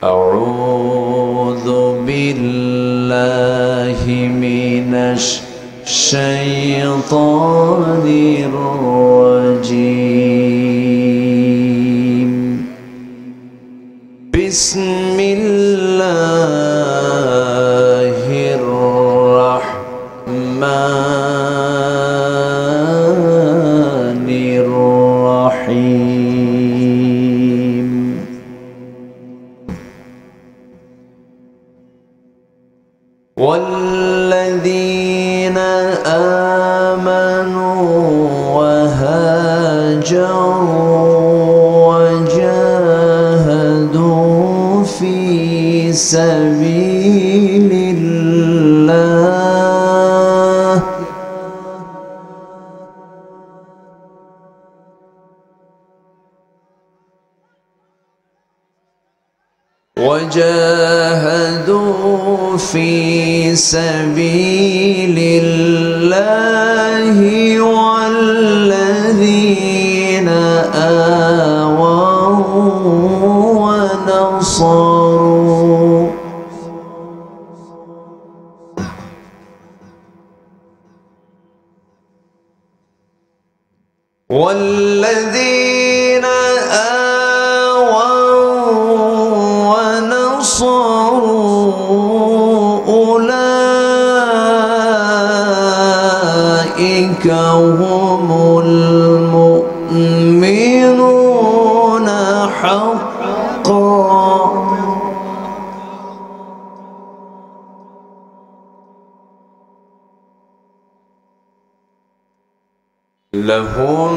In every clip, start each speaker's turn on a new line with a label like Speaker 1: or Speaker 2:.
Speaker 1: أعوذ بالله من الشيطان الرجيم. بسم الله الرحمن الرحيم. والذين آمنوا وهاجروا وجاهدوا في سبيل الله والذين آووا ونصروا أولئك هم المؤمنون حقا. لهم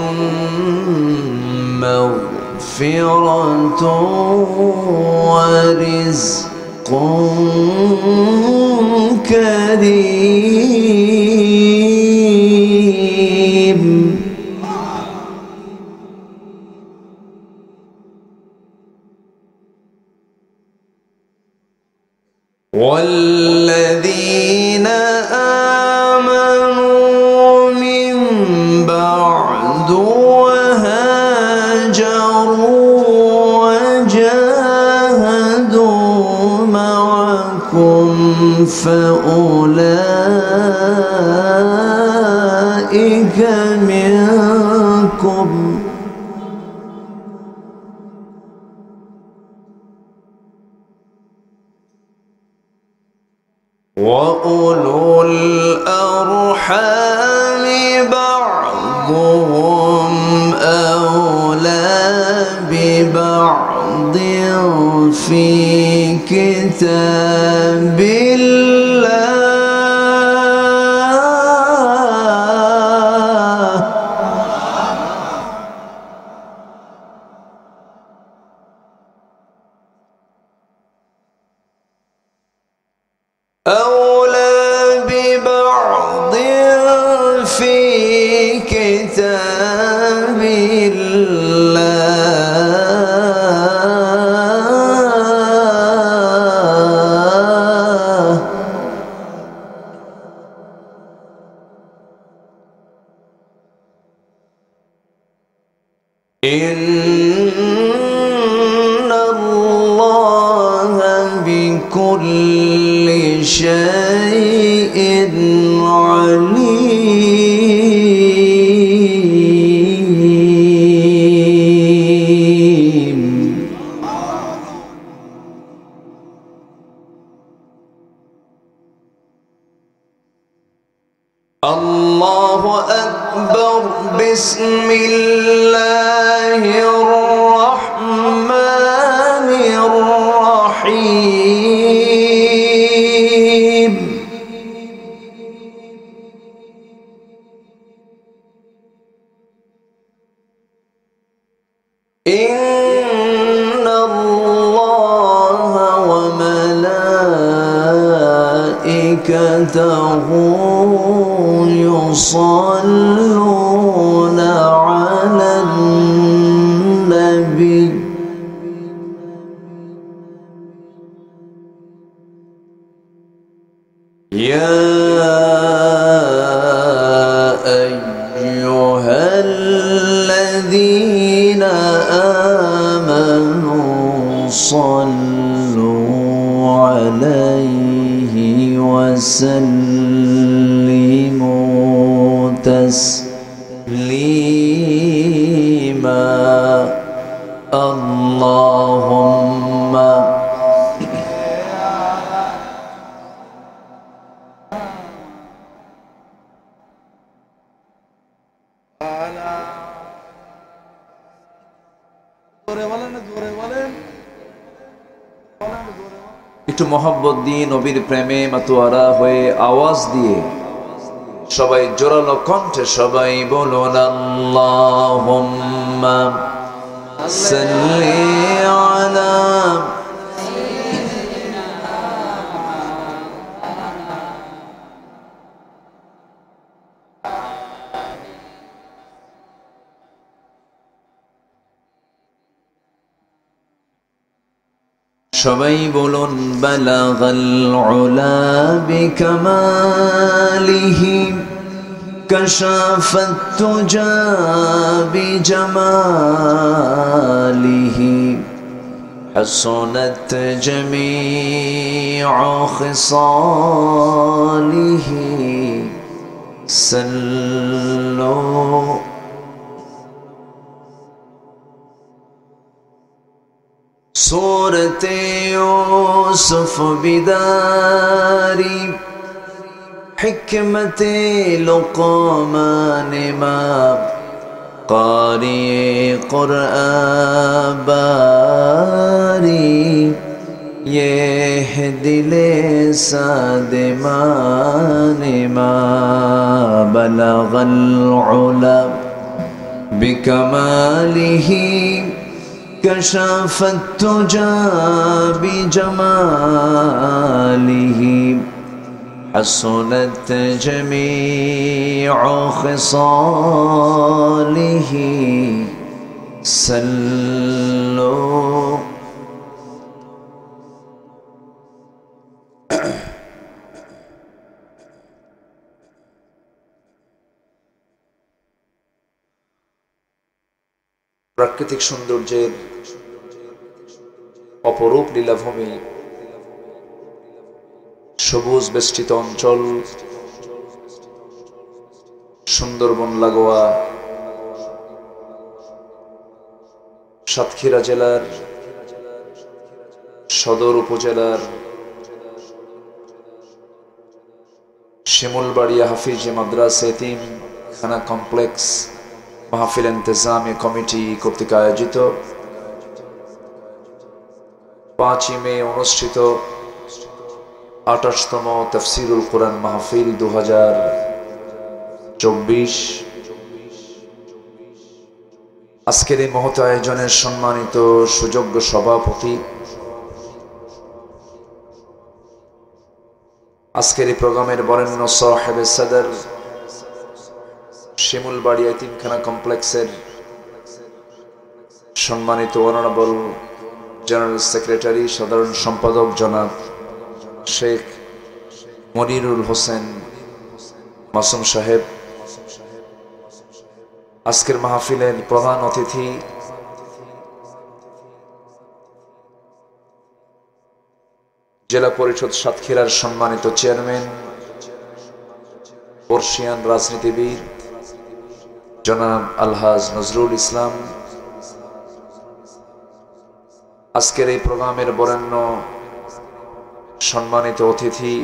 Speaker 1: مغفرة ورزق كريم. والذين آمنوا من بعد وهاجروا وجاهدوا معكم فأولئك منكم وأولو الأرحام بعضهم أولى ببعض في كتاب الله أولى ببعض في كتاب الله. إن الله بكل شيء عليم. الله أكبر. بسم الله الرحمن الرحيم. إن الله وملائكته يصلون على النبي يا أيها الذين آمنوا صلوا صلوا عليه وسلموا تسليما اللهم একটু মোহাব্বত দিয়ে নবীর প্রেমে মাতোয়ারা হয়ে আওয়াজ দিয়ে সবাই জোরালো কণ্ঠে সবাই বলুন আল্লাহুম্মা সাল্লি আলা সবাই বলুন বালাগাল উলা বিকামালিহি কাশাফাত তুজা বিজামালিহি হাসানাত জামিউ খিসালিহি সাল্লু सूरत यूसुफ बिदारी हिकमत लुक़मान इमाम कारी कुरआन बारी ये है दिले सादिमान इमाम बलगल उला बिकमालिही كشف التجى بجماله حسنت جميع خصاله سلوا প্রাকৃতিক সৌন্দর্যের অপরূপ লীলাভূমি সবুজ বেষ্টিত অঞ্চল সুন্দরবন লাগোয়া সাতক্ষীরা জেলার সদর উপজেলার শিমুলবাড়িয়া হাফিজি মাদ্রাসা এতিমখানা কমপ্লেক্স মাহফিল ইন্তেজামি কমিটি কর্তৃক আয়োজিত 5 মে অনুষ্ঠিত 28তম তাফসীরুল কোরআন মাহফিল 2024 আজকের এই মহৎ আয়োজনের সম্মানিত সুযোগ্য সভাপতি, আজকের এই প্রোগ্রামের বরেণ্য সাহেবে সদর শিমুলবাড়ি এতিমখানা কমপ্লেক্সের সম্মানিত অনারেবল জেনারেল সেক্রেটারি সাধারণ সম্পাদক জনাব শেখ মনিরুল হোসেন মাসুম সাহেব, আজকের মাহফিলের প্রধান অতিথি জেলা পরিষদ সাতক্ষীরার সম্মানিত চেয়ারম্যান বর্ষিয়ান রাজনীতিবিদ জনাব আলহাজ নজরুল ইসলাম, আজকের এই প্রোগ্রামের বরেণ্য সম্মানিত অতিথি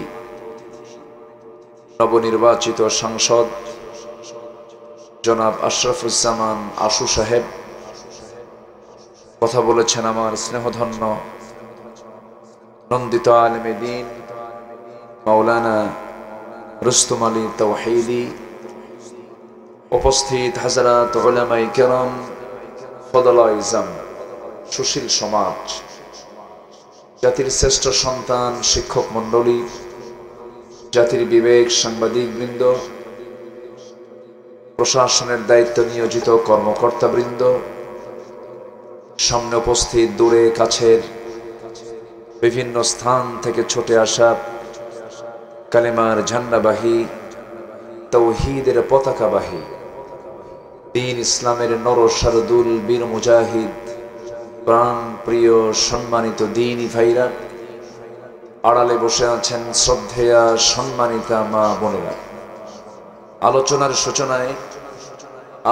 Speaker 1: নবনির্বাচিত সাংসদ জনাব আশরাফুজ্জামান আশু সাহেব, কথা বলেছেন আমার স্নেহধন্য নন্দিত আলেমে দ্বীন মাওলানা রুস্তম আলী তাওহীদি, উপস্থিত হাজরাত উলামায়ে কেরাম, ফদলায়ে ইজাম, সুশীল সমাজ, জাতির শ্রেষ্ঠ সন্তান শিক্ষক মণ্ডলী, জাতির বিবেক সাংবাদিক বৃন্দ, প্রশাসনের দায়িত্ব নিয়োজিত কর্মকর্তা বৃন্দ, সামনে উপস্থিত দূরে কাছের বিভিন্ন স্থান থেকে ছুটে আসা কালেমার ঝান্ডাবাহী, তাওহীদের পতাকাবাহী, দ্বীন ইসলামের নর শারদুল বীর মুজাহিদ প্রাণ প্রিয় সম্মানিত দ্বীনি ভাইরা, আড়ালে বসে আছেন শ্রদ্ধেয়া সম্মানিতা মা বোনেরা, আলোচনার সূচনায়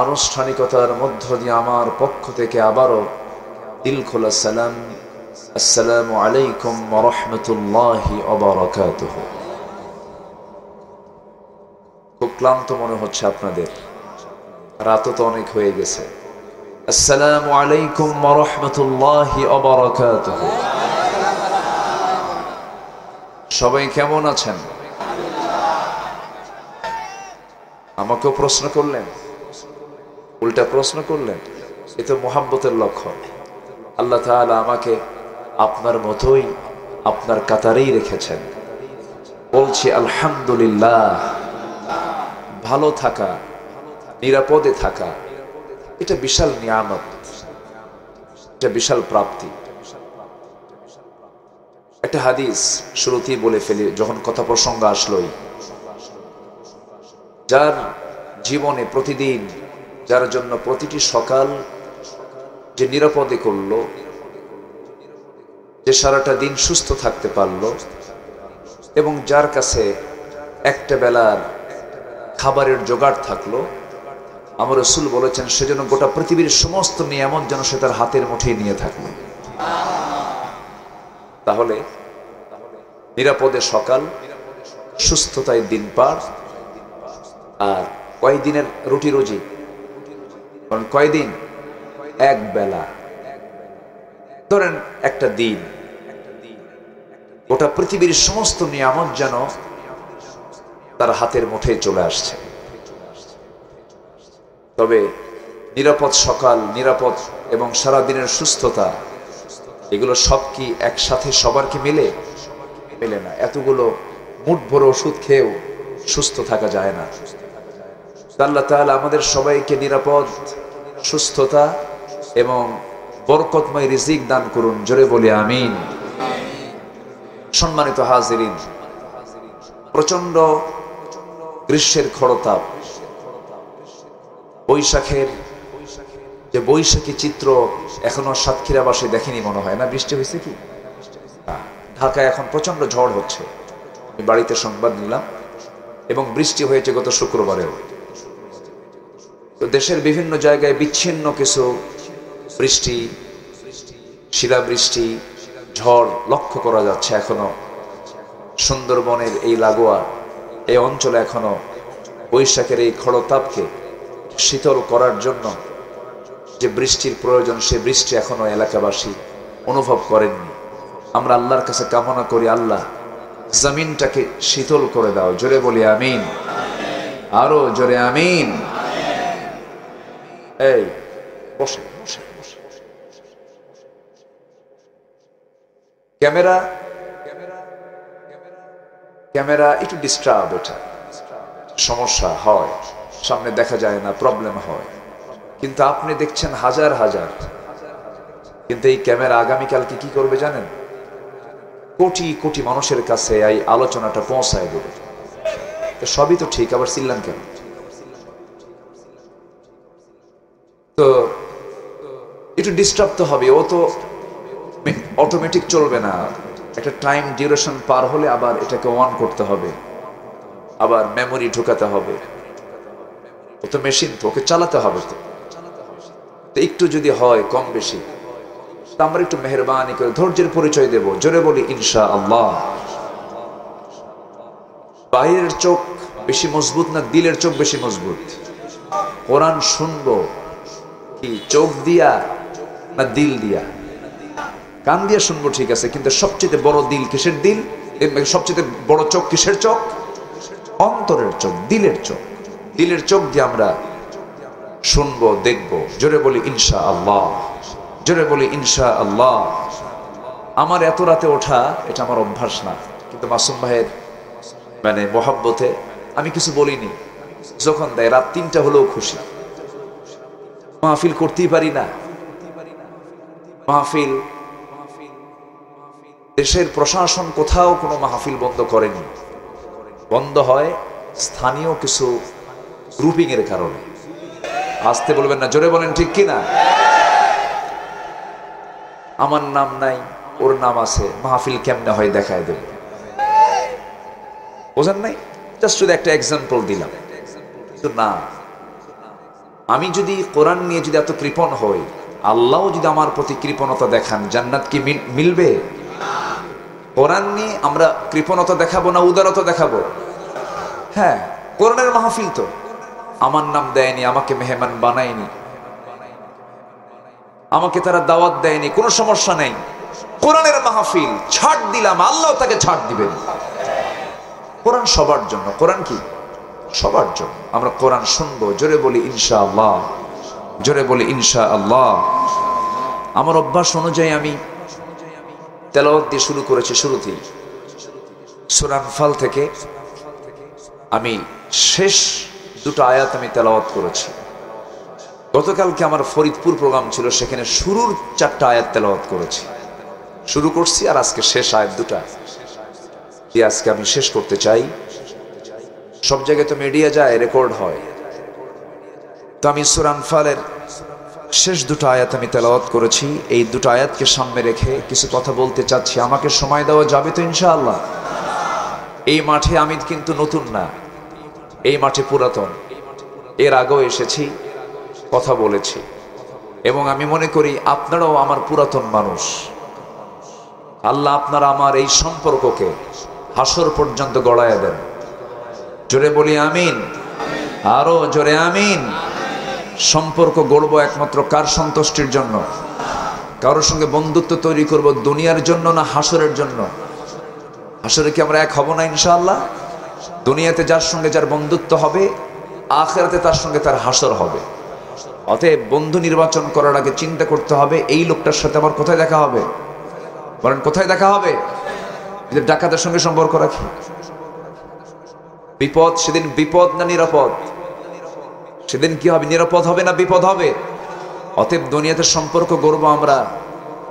Speaker 1: আনুষ্ঠানিকতার মধ্য দিয়ে আমার পক্ষ থেকে আবারও দিল খোলা সালাম, আসসালামু আলাইকুম ওয়া রাহমাতুল্লাহি ওয়া বারাকাতুহু। খুব ক্লান্ত মনে হচ্ছে আপনাদের, রাতও তো অনেক হয়ে গেছে। আসসালামু আলাইকুম ওয়া রাহমাতুল্লাহি ওয়া বারাকাতুহু। সবাই কেমন আছেন? আমাকেও প্রশ্ন করলেন, উল্টা প্রশ্ন করলেন। এ তো মুহাব্বতের লক্ষণ। আল্লাহ তাআলা আমাকে আপনার মতোই আপনার কাতারেই রেখেছেন। বলছি আলহামদুলিল্লাহ। ভালো থাকা, নিরাপদে থাকা, এটা বিশাল নিয়ামত, এটা বিশাল প্রাপ্তি। একটা হাদিস শুরুতেই বলে ফেলি, যখন কথা প্রসঙ্গ আসলোই। যার জীবনে প্রতিদিন, যার জন্য প্রতিটি সকাল যে নিরাপদে করলো, যে সারাটা দিন সুস্থ থাকতে পারলো, এবং যার কাছে একটা বেলার খাবারের জোগাড় থাকলো, আমার রাসূল বলেছেন সেজন্য গোটা পৃথিবীর সমস্ত নিয়ামত যেন সে তার হাতের মুঠোয় নিয়ে থাকলো। তাহলে নিরাপদে সকাল, সুস্থতায় দিন পার। আর কয়দিনের রুটি রুজি, কারণ কয়দিন? এক বেলা। ধরেন একটা দিন, গোটা পৃথিবীর সমস্ত নিয়ামত যেন তার হাতের মুঠোয় চলে আসছে। তবে নিরাপদ সকাল, নিরাপদ এবং সারা দিনের সুস্থতা, এগুলো সব কি একসাথে সবার কি মেলে? মেলে না। এতগুলো মুঠ ভরে ওষুধ খেয়েও সুস্থ থাকা যায় না। আল্লাহ তাআলা আমাদের সবাইকে নিরাপদ, সুস্থতা এবং বরকতময় রিজিক দান করুন। জোরে বলি আমিন। সম্মানিত হাজিরিন, প্রচন্ড গ্রীষ্মের খরতাপ, বৈশাখের যে বৈশাখী চিত্র এখনো সাতক্ষীরাবাসী দেখেনি মনে হয় না। বৃষ্টি হয়েছে কি? ঢাকায় এখন প্রচন্ড ঝড় হচ্ছে। আমি বাড়িতে সংবাদ নিলাম, এবং বৃষ্টি হয়েছে গত শুক্রবারেও। তো দেশের বিভিন্ন জায়গায় বিচ্ছিন্ন কিছু বৃষ্টি, শিলাবৃষ্টি, ঝড় লক্ষ্য করা যাচ্ছে এখনো। সুন্দরবনের এই লাগোয়া এই অঞ্চলে এখনো বৈশাখের এই খড়তাপকে শীতল করার জন্য যে বৃষ্টির প্রয়োজন, সে বৃষ্টি এখনো এলাকাবাসী অনুভব করেননি। আমরা আল্লাহর কাছে কামনা করি, আল্লাহ জমিনটাকে শীতল করে দাও। জোরে বলি আমিন। আরো জোরে আমিন। এই বসে বসে বসে। ক্যামেরা ক্যামেরা একটু ডিস্টার্ব, এটা সমস্যা হয়, সামনে দেখা যায় না, প্রবলেম হয়। কিন্তু আপনি দেখছেন হাজার হাজার, কিন্তু এই ক্যামেরা আগামীকালকে কি করবে জানেন? কোটি কোটি মানুষের কাছে এই আলোচনাটা পৌঁছায় দেবে। তো সবই তো ঠিক, আবার চিল্লান কেন? তো একটু ডিস্টার্ব তো হবে, ও তো অটোমেটিক চলবে না। একটা টাইম ডিউরেশন পার হলে আবার এটাকে অন করতে হবে, আবার মেমোরি ঢুকাতে হবে। ও তো মেশিন, তো ওকে চালাতে হবে। তো একটু যদি হয় কম বেশি, তা আমরা একটু মেহরবানি করে ধৈর্যের পরিচয় দেব। জোরে বলি ইনশাআল্লাহ। বাইরের চোখ বেশি মজবুত না দিলের চোখ বেশি মজবুত? কোরআন শুনবো কি চোখ দিয়া না দিল দিয়া? কান দিয়া শুনবো ঠিক আছে, কিন্তু সবচেয়ে বড় দিল কিসের দিল? সবচেয়ে বড় চোখ কিসের চোখ? অন্তরের চোখ, দিলের চোখ। দিলের চোখ দিয়ে আমরা শুনবো, দেখবো। জোরে বলি ইনশাআল্লাহ। জোরে বলি ইনশাআল্লাহ। আমার এত রাতে ওঠা এটা আমার অভ্যাস না, কিন্তু মাসুম ভাইয়ের মানে মহব্বতে আমি কিছু বলিনি। যখন দেয় রাত 3টা হলেও খুশি। মাহফিল করতেই পারি না। মাহফিল, দেশের প্রশাসন কোথাও কোনো মাহফিল বন্ধ করেনি। বন্ধ হয় স্থানীয় কিছু গ্রুপিং এর কারণে। আসতে বলবেন না, জোরে বলেন ঠিক কিনা? আমার নাম নাই, ওর নাম আছে, মাহফিল কেমনে হয় দেখায় দেব। বোঝেন নাই? জাস্ট শুধু একটা এক্সাম্পল দিলাম। কিন্তু না, আমি যদি কোরআন নিয়ে যদি এত কৃপণ হই, আল্লাহ যদি আমার প্রতি কৃপণতা দেখান, জান্নাত কি মিলবে? কোরআন নিয়ে আমরা কৃপণতা দেখাবো না উদারতা দেখাবো? হ্যাঁ, কোরআনের মাহফিল তো। আমার নাম দেয়নি, আমাকে মেহমান বানায়নি, আমাকে তারা দাওয়াত দেয়নি, কোনো সমস্যা নেই। কোরআনের মাহফিল, ছাড় দিলাম, আল্লাহ তাকে ছাড় দিবেন। কোরআন সবার জন্য। কোরআন কি? সবার জন্য। আমরা কোরআন শুনবো, জোরে বলি ইনশাআল্লাহ, জোরে বলি ইনশাআল্লাহ। আমার অভ্যাস অনুযায়ী আমি তেলাওয়াত দিয়ে শুরু করেছি। শুরুতেই সূরা আনফাল থেকে আমি শেষ দুটো আয়াত আমি তেলাওয়াত করেছি। গতকালকে আমার ফরিদপুর প্রোগ্রাম ছিল, সেখানে শুরুর 4টা আয়াত তেলাওয়াত করেছি। শুরু করছি, আর আজকে শেষ আয়াত দুটা দিয়ে আজকে আমি শেষ করতে চাই। সব জায়গায় তো মিডিয়া যায়, রেকর্ড হয়, তো আমি সূরা আনফালের শেষ দুটো আয়াত আমি তেলাওয়াত করেছি। এই দুটো আয়াতকে সামনে রেখে কিছু কথা বলতে চাচ্ছি। আমাকে সময় দেওয়া যাবে তো ইনশাআল্লাহ? এই মাঠে আমি কিন্তু নতুন না, এই মাঠে পুরাতন। এর আগেও এসেছি, কথা বলেছি, এবং আমি মনে করি আপনারাও আমার পুরাতন মানুষ। আল্লাহ আপনারা আমার এই সম্পর্ককে হাসর পর্যন্ত গড়ায় দেন। জোরে বলি আমিন, আরো জোরে আমিন। সম্পর্ক গড়ব একমাত্র কার সন্তুষ্টির জন্য? কারোর সঙ্গে বন্ধুত্ব তৈরি করব দুনিয়ার জন্য না হাসরের জন্য? হাসরে কি আমরা এক হব না ইনশাআল্লাহ? দুনিয়াতে যার সঙ্গে যার বন্ধুত্ব হবে, আখিরাতে তার সঙ্গে তার হাসর হবে। অতএব বন্ধু নির্বাচন করার আগে চিন্তা করতে হবে, এই লোকটার সাথে আমার কোথায় দেখা হবে? বলেন কোথায় দেখা হবে? যদি ডাকাতের সঙ্গে সম্পর্ক রাখি, বিপদ সেদিন বিপদ না নিরাপদ? সেদিন কি হবে? নিরাপদ হবে না বিপদ হবে? অতএব দুনিয়াতে সম্পর্ক গড়বো আমরা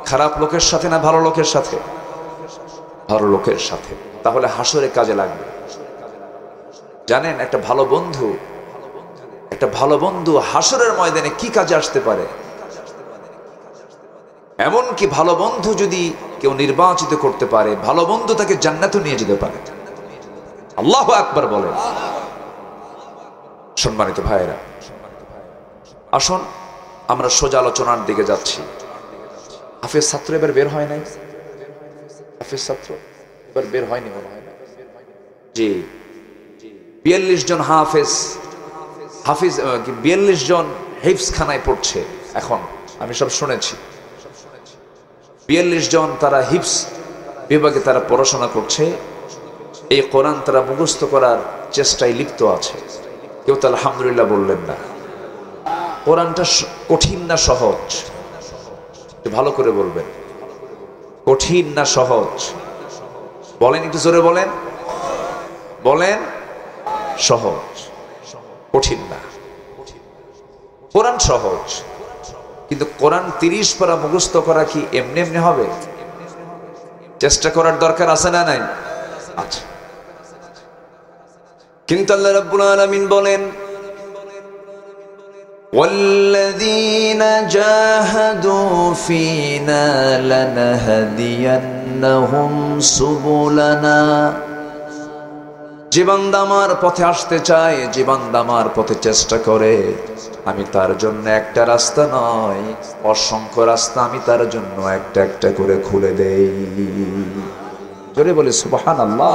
Speaker 1: খারাপ লোকের সাথে না ভালো লোকের সাথে? ভালো লোকের সাথে। তাহলে হাসরে কাজে লাগবে। জানেন, একটা ভালো বন্ধু হাসরের ময়দানে কি কাজে আসতে পারে? এমন কি ভালো বন্ধু যদি কেউ নির্বাচিত করতে পারে, ভালো বন্ধু তাকে জান্নাতে নিয়ে যেতে পারে। আল্লাহু আকবার বলেন। সম্মানিত ভাইয়েরা, আসুন আমরা সোজা আলোচনার দিকে যাচ্ছি। হাফেজ ছাত্র এবার বের হয় নাই? হাফেজ ছাত্র এবার বের হয়নি মনে হয় না? জি, 42 জন হাফেজ 42 জন হিফজ খানায় পড়ছে এখন, আমি সব শুনেছি। 42 জন তারা হিফজ বিভাগে তারা পড়াশোনা করছে। এই কোরআন তারা মুখস্থ করার চেষ্টায় লিপ্ত আছে। কেউ তো আলহামদুলিল্লাহ বললেন না। কোরআনটা কঠিন না সহজ? ভালো করে বলবেন, কঠিন না সহজ? বলেন, একটু জোরে বলেন, বলেন। সহজ, কঠিন না। কোরআন সহজ, কিন্তু কোরআন 30 পারা মুখস্থ করা কি এমনি এমনি হবে? চেষ্টা করার দরকার আছে না নাই? আচ্ছা, কিন্তু আল্লাহ রাব্বুল আলামিন বলেন, والذين جاهدوا فينا لنهدينهم سبلنا। যে বান্দা আমার পথে আসতে চায়, যে বান্দা আমার পথে চেষ্টা করে, আমি তার জন্য একটা রাস্তা নয় অসংখ্য রাস্তা আমি তার জন্য একটা একটা করে খুলে দেই। জোরে বলে সুবহানাল্লাহ।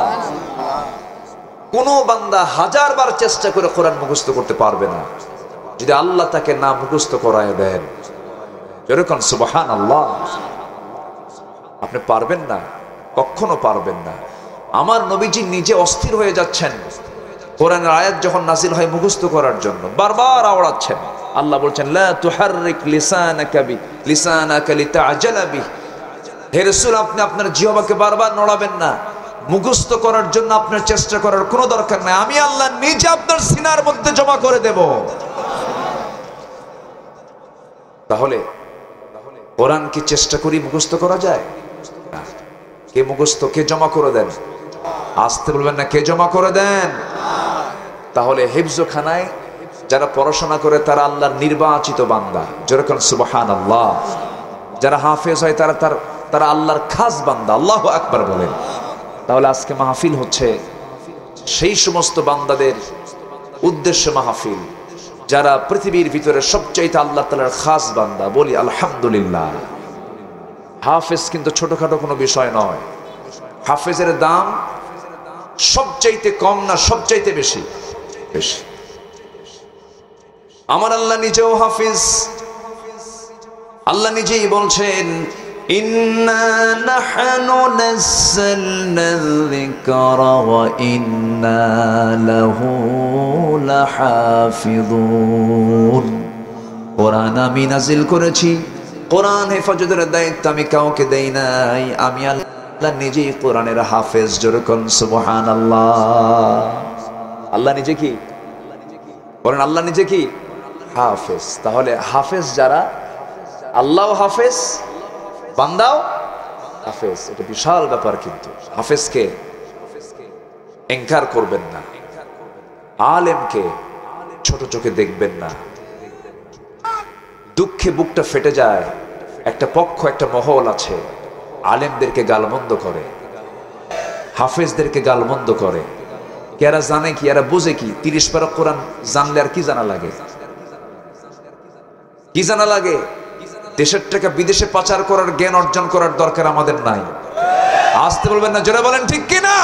Speaker 1: কোন বান্দা 1000 বার চেষ্টা করে কোরআন মুখস্থ করতে পারবে না যদি আল্লাহ তাকে না মুখস্থ করায় দেন। যেরকম সুবহানাল্লাহ। আপনি পারবেন না, কখনো পারবেন না। আমার নবীজি নিজে অস্থির হয়ে যাচ্ছেন কোরআনের আয়াত যখন নাজিল হয় মুখস্থ করার জন্য, বারবার আওড়াচ্ছেন। আল্লাহ বলছেন, লা তুহাররিক লিসানাকা লিতাআজালা বিহি। হে রাসূল, আপনি আপনার জিহ্বাকে বারবার নড়াবেন না। মুখস্থ করার জন্য আপনার চেষ্টা করার কোনো দরকার নাই, আমি আল্লাহ নিজে আপনার সিনার মধ্যে জমা করে দেব। তাহলে কোরআন কি চেষ্টা করি মুখস্থ করা যায়? কে মুখস্থ, কে জমা করে দেন? আসতে বলবেন না, কে জমা করে দেন? তাহলে হিফজখানায় যারা পড়াশোনা করে তারা আল্লাহর নির্বাচিত বান্দা। যেরকম সুবহানাল্লাহ। যারা হাফেজ হয় তারা আল্লাহর খাস বান্দা। আল্লাহু আকবার বলেন। তাহলে আজকে মাহফিল হচ্ছে সেই সমস্ত বান্দাদের উদ্দেশ্যে মাহফিল যারা পৃথিবীর ভিতরে সবচাইতে আল্লাহ তাআলার খাস বান্দা। বলি আলহামদুলিল্লাহ। হাফেজ কিন্তু ছোটখাটো কোনো বিষয় নয়। হাফেজের দাম সবচাইতে কম না, সবচাইতে বেশি। বেশি। আমার আল্লাহ নিজেও হাফিজ। আল্লাহ নিজেই বলছেন, ইন্না নাহনু নাযালনা যিকরা ওয়া ইন্না লাহু লাহাফিযুন। কোরআন আমি নাজিল করেছি, কোরআন হেফাজতের দায়িত্ব আমি কাউকে দেই নাই, আমি আল্লাহ নিজেই কোরআনের হাফেজ। যেরকম সুবহানাল্লাহ। আল্লাহ নিজে কি বলেন? আল্লাহ নিজে কি হাফেজ। তাহলে হাফেজ যারা, আল্লাহ হাফেজ, বান্দাও হাফেজ। এটা বিশাল ব্যাপার। কিন্তু হাফেজকে ইনকার করবেন না, আলেমকে ছোট চোখে দেখবেন না। দুঃখে বুকটা ফেটে যায়। একটা পক্ষ, একটা মহল আছে আলেমদেরকে গালমন্দ করে, হাফেজদেরকে গালমন্দ করে। এরা জানে কি, এরা বুঝে কি? 30 পারা কোরআন জানলে আর কি জানা লাগে? কি জানা লাগে? দেশের টাকা বিদেশে পাচার করার জ্ঞান অর্জন করার দরকার আমাদের নাই। আসতে বলবেন না, জোরে বলেন ঠিক কিনা?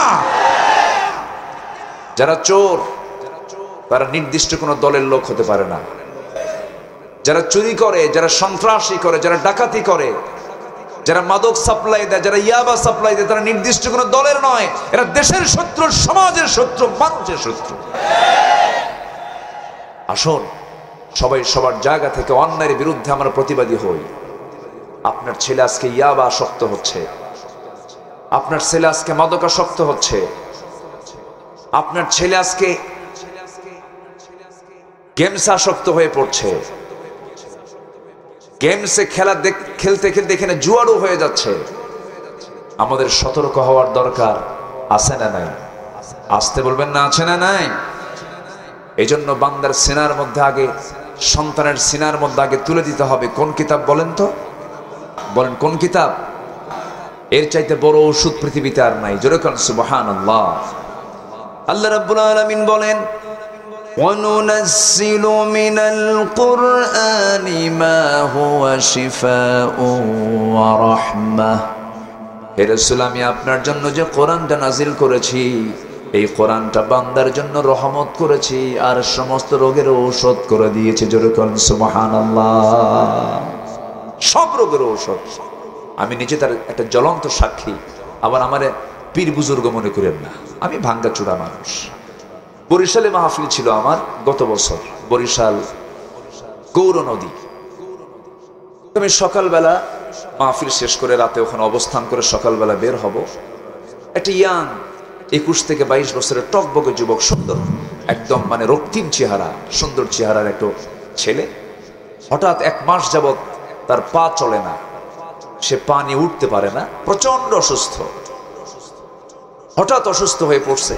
Speaker 1: যারা চোর তারা নির্দিষ্ট কোনো দলের লোক হতে পারে না। যারা চুরি করে, যারা সন্ত্রাসী করে, যারা ডাকাতি করে, যারা মাদক সাপ্লাই দেয়, যারা ইয়াবা সাপ্লাই দেয়, তারা নির্দিষ্ট কোনো দলের নয়। এরা দেশের শত্রু, সমাজের শত্রু, মানুষের শত্রু। আসুন সবাই সবার জায়গা থেকে অন্যায়ের বিরুদ্ধে আমরা প্রতিবাদী হই। আপনার ছেলে আজকে ইয়াবা আসক্ত হচ্ছে, আপনার ছেলে আজকে মাদকাসক্ত হচ্ছে, আপনার ছেলে আজকে গেমস আসক্ত হয়ে পড়ছে, গেমসে খেলতে খেলতে এখানে জুয়ারও হয়ে যাচ্ছে। আমাদের সতর্ক হওয়ার দরকার আছে না নাই? আসতে বলবেন না, আছে না নাই? এই জন্য বান্দার সিনার মধ্যে আগে, সন্তানের সিনার মধ্যে আগে তুলে দিতে হবে কোন কিতাব? বলেন তো, বলেন কোন কিতাব? এর চাইতে বড় ওষুধ পৃথিবীতে আর নাই। জোরে কোন সুবহানাল্লাহ। আল্লাহ রাব্বুল আলামিন বলেন, وَنُنَزِّلُ مِنَ الْقُرْآنِ مَا هُوَ شِفَاءٌ وَرَحْمَةٌ। হে রাসূল, আমি আপনার জন্য যে কোরআনটা নাজিল করেছি, এই কোরআনটা বান্দার জন্য রহমত করেছি আর সমস্ত রোগের ঔষধ করে দিয়েছি। জোরে বলেন সুবহানাল্লাহ। সব রোগের ঔষধ। আমি নিজে তার একটা জ্বলন্ত সাক্ষী। আবার আমারে পীর বুজুর্গ মনে করেন না, আমি ভাঙ্গাচোরা মানুষ। বরিশালে মাহফিল ছিল আমার গত বছর, বরিশাল গৌর নদী। আমি সকালবেলা মাহফিল শেষ করে রাতে ওখানে অবস্থান করে সকালবেলা বের হব। একটা ইয়াং 21 থেকে 22 বছরের টকবকে যুবক, সুন্দর একদম, মানে রক্তিম চেহারা, সুন্দর চেহারার একটা ছেলে। হঠাৎ 1 মাস যাবৎ তার পা চলে না, সে পা নিয়ে উঠতে পারে না, প্রচন্ড অসুস্থ। হঠাৎ অসুস্থ হয়ে পড়ছে,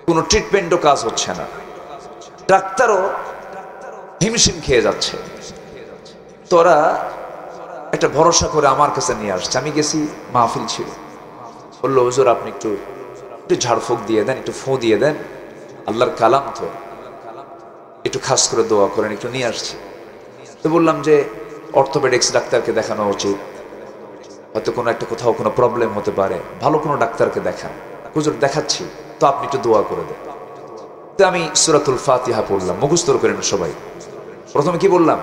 Speaker 1: কোনো ট্রিটমেন্টও কাজ হচ্ছে না, ডাক্তারও হিমশিম খেয়ে যাচ্ছে। তোরা একটা ভরসা করে আমার কাছে নিয়ে আসছে। আমি গেছি, মাহফিল ছিল। বললো, হুজুর আপনি একটু ঝাড়ফুঁক দিয়ে দেন, একটু ফোঁ দিয়ে দেন, আল্লাহর কালাম তো, একটু খাস করে দোয়া করেন, একটু নিয়ে আসছি। তো বললাম যে অর্থোপেডিক্স ডাক্তারকে দেখানো উচিত, হয়তো কোনো একটা কোথাও কোনো প্রবলেম হতে পারে, ভালো কোনো ডাক্তারকে দেখান। হুজুর দেখাচ্ছি, তো আপনি একটু দোয়া করে দেন। তো আমি সূরাতুল ফাতিহা পড়লাম, মুখস্থ করেন সবাই। প্রথমে কি বললাম?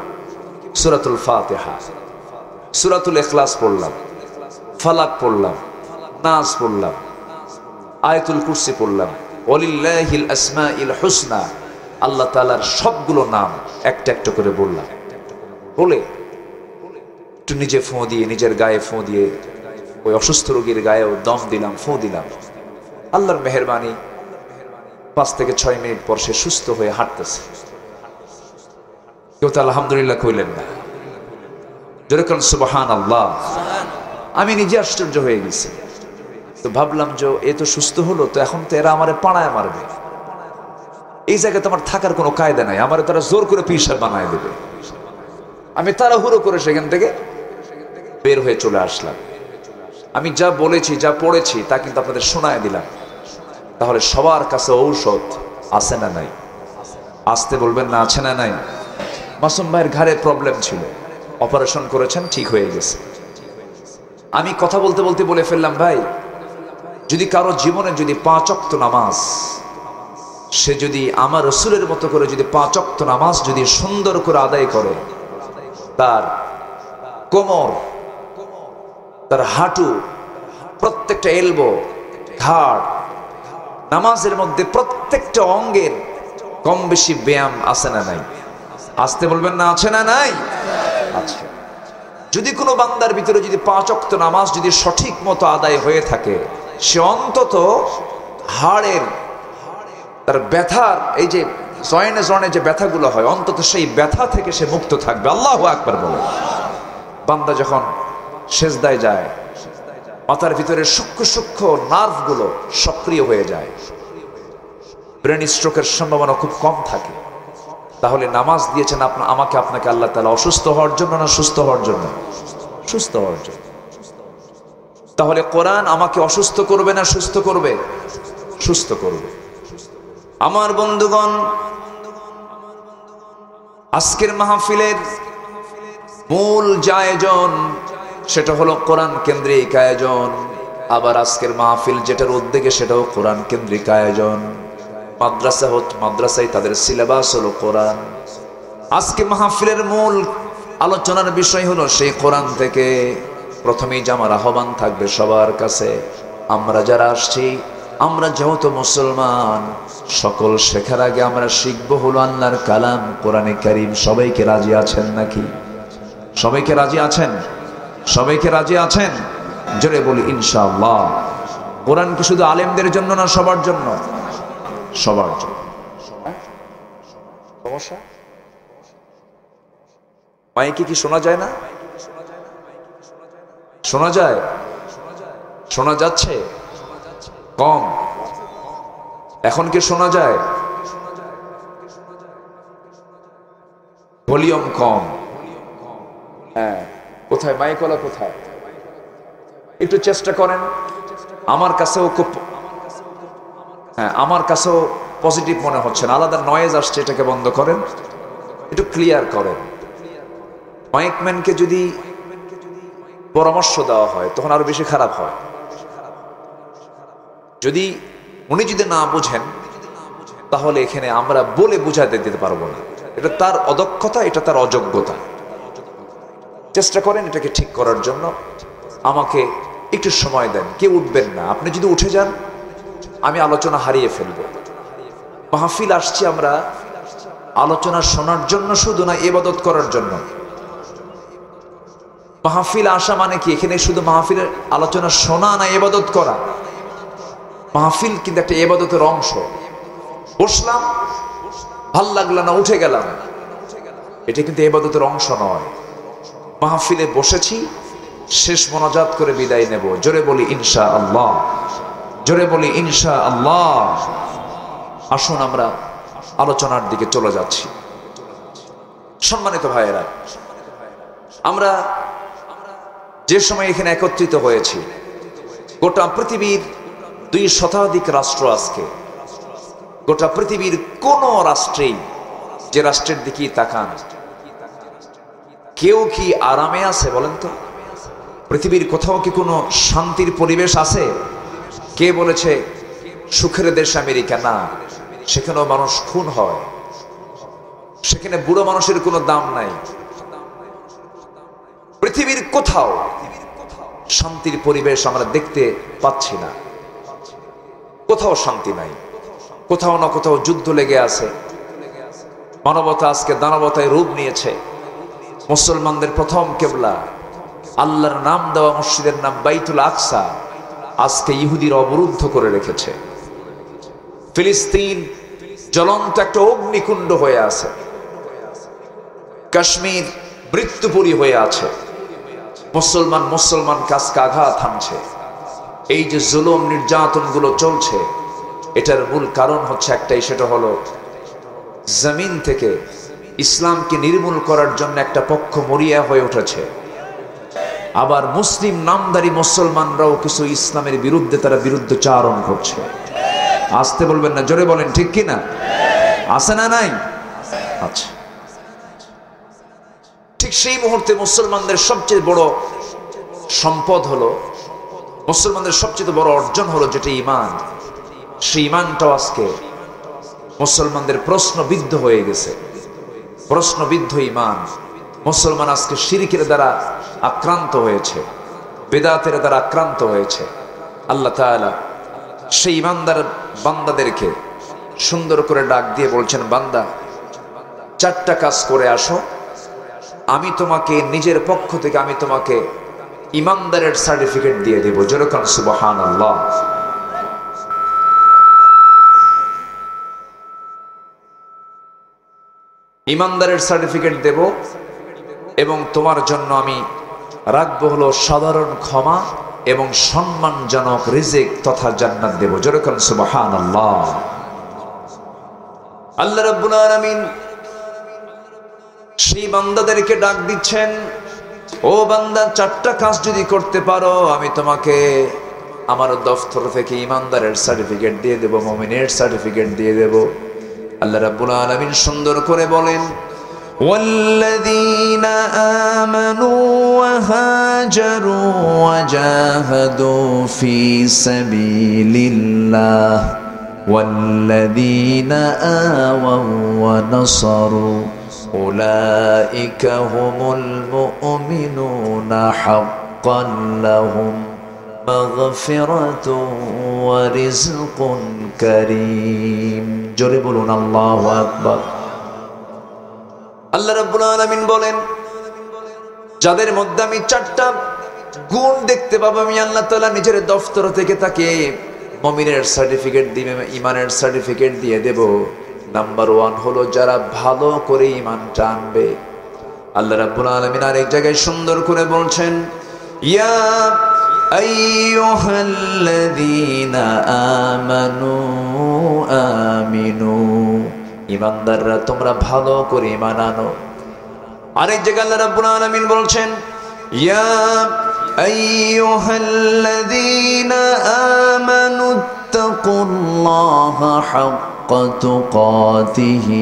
Speaker 1: সূরাতুল ফাতিহা, সূরাতুল ইখলাস পড়লাম, ফালাক পড়লাম, নাস পড়লাম, আয়াতুল কুরসি পড়লাম। ওয়ালিল্লাহিল আসমাইল হুসনা, আল্লাহ তাআলার সবগুলো নাম একটা একটা করে বললাম। বলে একটু নিজে ফোঁ দিয়ে, নিজের গায়ে ফোঁ দিয়ে, ওই অসুস্থ রোগীর গায়েও দম দিলাম, ফোঁ দিলাম। আল্লাহর মেহেরবানি 5 থেকে 6 মিনিট পর সে সুস্থ হয়ে হাঁটতেছে। কেউ তো আলহামদুলিল্লাহ কইলেন না? জোরে কোন সুবহানাল্লাহ। আমি নিজে আশ্চর্য হয়ে গেছি। তো ভাবলাম যে এ তো সুস্থ হলো, তো এখন তো এরা আমারে পাড়ায় মারবে। এই জায়গায় তো আমার থাকার কোনো কায়দা নাই, আমারে তারা জোর করে পীর সাহেব বানায় দেবে। আমি তাড়াহুড়ো করে সেখান থেকে বের হয়ে চলে আসলাম। আমি যা বলেছি, যা পড়েছি তা কিন্তু আপনাদের শোনায় দিলাম। তাহলে সবার কাছে ঔষধ আছে না নাই? আসতে বলবেন না, আছে না নাই? মাসুম ভাইয়ের ঘাড়ে প্রবলেম ছিল, অপারেশন করেছেন, ঠিক হয়ে গেছে। আমি কথা বলতে বলতে বলে ফেললাম, ভাই যদি কারো জীবনে যদি 5 ওয়াক্ত নামাজ, সে যদি আমার রসুলের মতো করে যদি 5 ওয়াক্ত নামাজ যদি সুন্দর করে আদায় করে, তার কোমর, তার হাঁটু, প্রত্যেকটা এলবো, ঘাড়, নামাজের মধ্যে প্রত্যেকটা অঙ্গের কম বেশি ব্যায়াম আছে না নাই? আসতে বলবেন না, আছে না নাই? আছে। যদি কোনো বান্দার ভিতরে যদি 5 ওয়াক্ত নামাজ যদি সঠিক মতো আদায় হয়ে থাকে, সে অন্তত হাড়ের তার ব্যথার, এই যে জয়েনে জয়েনে যে ব্যথাগুলো হয়, অন্তত সেই ব্যথা থেকে সে মুক্ত থাকবে। আল্লাহু আকবার বলে। বান্দা যখন সেজদায় যায়, মাথার ভিতরে সূক্ষ্ম সূক্ষ্ম নার্ভগুলো সক্রিয় হয়ে যায়, ব্রেন স্ট্রোকের সম্ভাবনা খুব কম থাকে। তাহলে নামাজ দিয়েছেন আমাকে আপনাকে আল্লাহ তাআলা অসুস্থ হওয়ার জন্য না সুস্থ হওয়ার জন্য? সুস্থ হওয়ার জন্য। তাহলে কোরআন আমাকে অসুস্থ করবে না সুস্থ করবে? সুস্থ করবে। আমার বন্ধুগণ, আজকের মাহফিলের মূল যে আয়োজন, সেটা হলো কোরআন কেন্দ্রিক আয়োজন। আবার আজকের মাহফিল যেটার উদ্যোগে, সেটাও কোরআন কেন্দ্রিক আয়োজন। মাদ্রাসায় তাদের সিলেবাস হলো কোরআন। আজকে মাহফিলের মূল আলোচনার বিষয় হলো সেই কোরআন থেকে। প্রথমেই যে আমার আহ্বান থাকবে সবার কাছে, আমরা যারা আসছি, আমরা যেহেতু মুসলমান, সকল শেখার আগে আমরা শিখবো হলো আল্লাহর কালাম কোরআনে কারীম। সবাইকে রাজি আছেন নাকি? সবাইকে রাজি আছেন? সবাইকে রাজি আছেন? জোরে বলি ইনশাআল্লাহ। কোরআন কি শুধু আলেমদের জন্য না সবার জন্য? সবার জন্য। সমস্যা? মাইকে কি শোনা যায় না? শোনা যায়? শোনা যাচ্ছে? কম? এখন কি শোনা যায়? ভলিউম কম। হ্যাঁ, কোথায় মাইকওয়ালা? কোথায়? একটু চেষ্টা করেন। আমার কাছেও খুব, হ্যাঁ, আমার কাছেও পজিটিভ মনে হচ্ছে না, আলাদা নয়েজ আসছে। এটাকে বন্ধ করেন, একটু ক্লিয়ার করেন। মাইকম্যানকে যদি পরামর্শ দেওয়া হয় তখন আরো বেশি খারাপ হয়। যদি উনি যদি না বুঝেন, তাহলে এখানে আমরা বলে বুঝাতে দিতে পারবো না। এটা তার অদক্ষতা, এটা তার অযোগ্যতা। চেষ্টা করেন এটাকে ঠিক করার জন্য। আমাকে একটু সময় দেন, কেউ উঠবেন না। আপনি যদি উঠে যান, আমি আলোচনা হারিয়ে ফেলবো। মাহফিল আসছি আমরা আলোচনা শোনার জন্য শুধু না, ইবাদত করার জন্য। মাহফিল আসা মানে কি এখানে শুধু মাহফিলের আলোচনা শোনা না, ইবাদত করা। মাহফিল কিন্তু একটা ইবাদতের অংশ। বসলাম, ভাল লাগলো না, উঠে গেলাম, এটা কিন্তু ইবাদতের অংশ নয়। মাহফিলে বসেছি, শেষ মোনাজাত করে বিদায় নেব। জোরে বলি ইনশাআল্লাহ। জোরে বলি ইনশাআল্লাহ। আসুন আমরা আলোচনার দিকে চলে যাচ্ছি। সম্মানিত ভাইয়েরা, আমরা যে সময় এখানে একত্রিত হয়েছি, গোটা পৃথিবীর 2 শতাধিক রাষ্ট্র আজকে, গোটা পৃথিবীর কোন রাষ্ট্রেই, যে রাষ্ট্রের দিকে তাকান, কেউ কি আরামে আছে বলেন তো? পৃথিবীর কোথাও কি কোনো শান্তির পরিবেশ আছে? কে বলেছে সুখের দেশ আমেরিকা? না, সেখানেও মানুষ খুন হয়, সেখানে বুড়ো মানুষের কোনো দাম নাই। পৃথিবীর কোথাও শান্তির পরিবেশ আমরা দেখতে পাচ্ছি না। কোথাও শান্তি নাই, কোথাও না কোথাও যুদ্ধ লেগে আছে। মানবতা আজকে দানবতায় রূপ নিয়েছে। মুসলমানদের প্রথম কেবলা, আল্লাহর নাম দেওয়া মসজিদের নাম বাইতুল আকসা, আজকে ইহুদিরা অবরুদ্ধ করে রেখেছে। ফিলিস্তিন জ্বলন্ত একটা অগ্নিকুণ্ড হয়ে আছে। কাশ্মীর মৃত্যুপুরী হয়ে আছে। মুসলমান কাজকে আঘাত হানছে। এই যে জুলুম নির্যাতন গুলো চলছে, এটার মূল কারণ হচ্ছে একটাই, সেটা হলো জমিন থেকে ইসলামকে নির্মূল করার জন্য একটা পক্ষ মরিয়া হয়ে উঠেছে। আবার মুসলিম নামধারী মুসলমানরাও কিছু ইসলামের বিরুদ্ধে তারা বিরুদ্ধচারণ করছে। আসতে বলবেন না, জোরে বলেন ঠিক কি না? আছে না নাই? আচ্ছা, ঠিক সেই মুহূর্তে মুসলমানদের সবচেয়ে বড় সম্পদ হলো, মুসলমানদের সবচেয়ে বড় অর্জন হলো যেটা ঈমান, সেই ঈমানটাও আজকে মুসলমানদের প্রশ্নবিদ্ধ হয়ে গেছে। প্রশ্নবিদ্ধ ঈমান। মুসলমান আজকে শিরকের দ্বারা আক্রান্ত হয়েছে, বিদআতের দ্বারা আক্রান্ত হয়েছে। আল্লাহ তাআলা সেই ঈমানদার বান্দাদেরকে সুন্দর করে ডাক দিয়ে বলছেন, বান্দা 4টা কাজ করে আসো, আমি তোমাকে নিজের পক্ষ থেকে আমি তোমাকে ঈমানদারের সার্টিফিকেট দিয়ে দেব। যেরকম সুবহানাল্লাহ। ঈমানদারের সার্টিফিকেট দেব এবং তোমার জন্য আমি রাখবো হলো সাধারণ ক্ষমা এবং সম্মানজনক রিজিক তথা জান্নাত দেব। যেরকম সুবহানাল্লাহ। আল্লাহ রাব্বুল আলামিন সেই বান্দাদেরকে ডাক দিচ্ছেন, ও বান্দা 4টা কাজ যদি করতে পারো আমি তোমাকে আমার দফতর থেকে ঈমানদারের সার্টিফিকেট দিয়ে দেব, মুমিনের সার্টিফিকেট দিয়ে দেব। আল্লাহ রাব্বুল আলামিন সুন্দর করে বলেন, والذين آمنوا وهاجروا وجاهدوا في سبيل الله والذين آووا ونصروا أولئك هم المؤمنون حقا لهم مغفرة ورزق كريم। জোরে বলুন আল্লাহু আকবার। আল্লাহ রাব্বুল আলামিন বলেন, যাদের মধ্যে আমি 4টা গুণ দেখতে পাবো, আমি আল্লাহ তাআলা নিজের দফতর থেকে তাকে মুমিনের সার্টিফিকেট দিবে, ঈমানের সার্টিফিকেট দিয়ে দেব। নাম্বার 1 হলো যারা ভালো করে ঈমানটা আনবে। আল্লাহ রাব্বুল আলামিন আরেক জায়গায় সুন্দর করে বলছেন, ইয়া আইয়ুহাল্লাযীনা আমানু আমিনু, ঈমানদাররা তোমরা ভালো করে ঈমান আনো। আরেক জায়গায় আল্লাহ রাব্বুল আলামিন বলছেন, ইয়া আইয়ুহাল্লাযীনা আমানু তাকুল্লাহা হাক্কা তুকাতিহি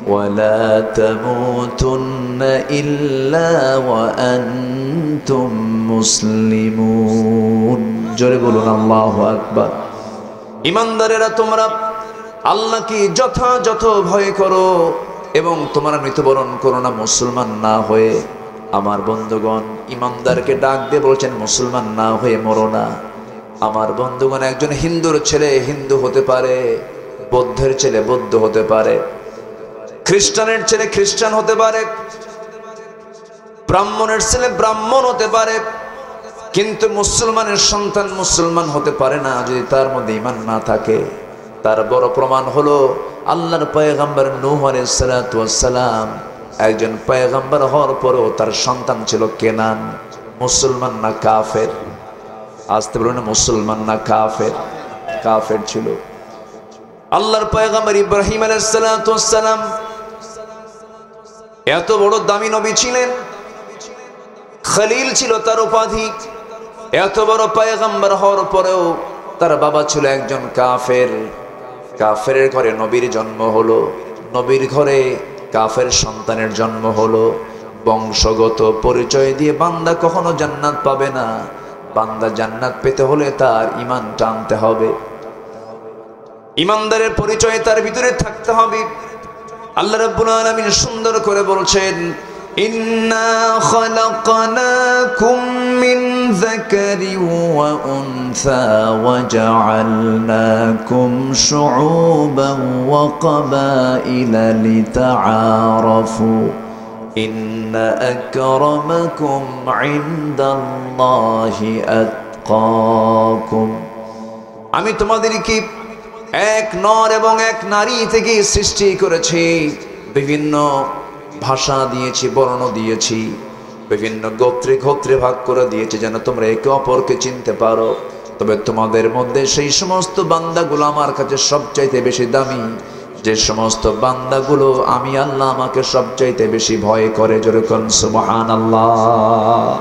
Speaker 1: ওয়া লা তামুতুন্না ইল্লা ওয়া আনতুম মুসলিমুন। জোরে বলুন আল্লাহু আকবার। ঈমানদারেরা তোমরা আল্লাহকে যথাযথ ভয় করো এবং তোমরা মৃত্যুবরণ করো না মুসলমান না হয়ে। আমার বন্ধুগণ, ঈমানদারকে ডাক দিয়ে বলছেন মুসলমান না হয়ে মরো না। আমার বন্ধুগণ, একজন হিন্দুর ছেলে হিন্দু হতে পারে, বৌদ্ধের ছেলে বৌদ্ধ হতে পারে, খ্রিস্টানের ছেলে খ্রিস্টান হতে পারে, ব্রাহ্মণের ছেলে ব্রাহ্মণ হতে পারে, কিন্তু মুসলমানের সন্তান মুসলমান হতে পারে না যদি তার মধ্যে ঈমান না থাকে। তার বড় প্রমাণ হলো আল্লাহর পয়গম্বর নূহ আলাইহিস সালাতু ওয়াস সালাম একজন পয়গম্বর হওয়ার পরেও তার সন্তান ছিল কেনান। মুসলমান না কাফের? আসতে বলুন, মুসলমান না কাফের? কাফের ছিল। আল্লাহর পয়গম্বর ইব্রাহিম আলাইহিস সালাতু ওয়াস সালাম এত বড় দামি নবী ছিলেন, খলিল ছিল তার উপাধি। এত বড় পয়গম্বর হওয়ার পরেও তার বাবা ছিল একজন কাফের। কাফের ঘরে নবীর জন্ম হলো, নবীর ঘরে কাফের সন্তানের জন্ম হলো। বংশগত পরিচয় দিয়ে বান্দা কখনো জান্নাত পাবে না। বান্দা জান্নাত পেতে হলে তার ঈমান টানতে হবে, ঈমানদারের পরিচয় তার ভিতরে থাকতে হবে। আল্লাহ রাব্বুল আলামিন সুন্দর করে বলছেন, ইন্না খালাকনাকুম মিন যাকারিন ওয়া উনসা ওয়া জাআলনাকুম শুউবান ওয়া ক্বাবাইলা লিতাআরাফু ইন্না আকরামাকুম ইনদাল্লাহি আতকাকুম। আমি তোমাদেরকে এক নর এবং এক নারী থেকে সৃষ্টি করেছি, বিভিন্ন ভাষা দিয়েছি, বর্ণ দিয়েছি, বিভিন্ন গোত্রে গোত্রে ভাগ করে দিয়েছি যেন তোমরা একে অপরকে চিনতে পারো। তবে তোমাদের মধ্যে সেই সমস্ত বান্দাগুলো আমার কাছে সবচাইতে বেশি দামি, যে সমস্ত বান্দাগুলো আমি আল্লাহ আমাকে সবচাইতে বেশি ভয় করে। যেরকম সুবহানাল্লাহ।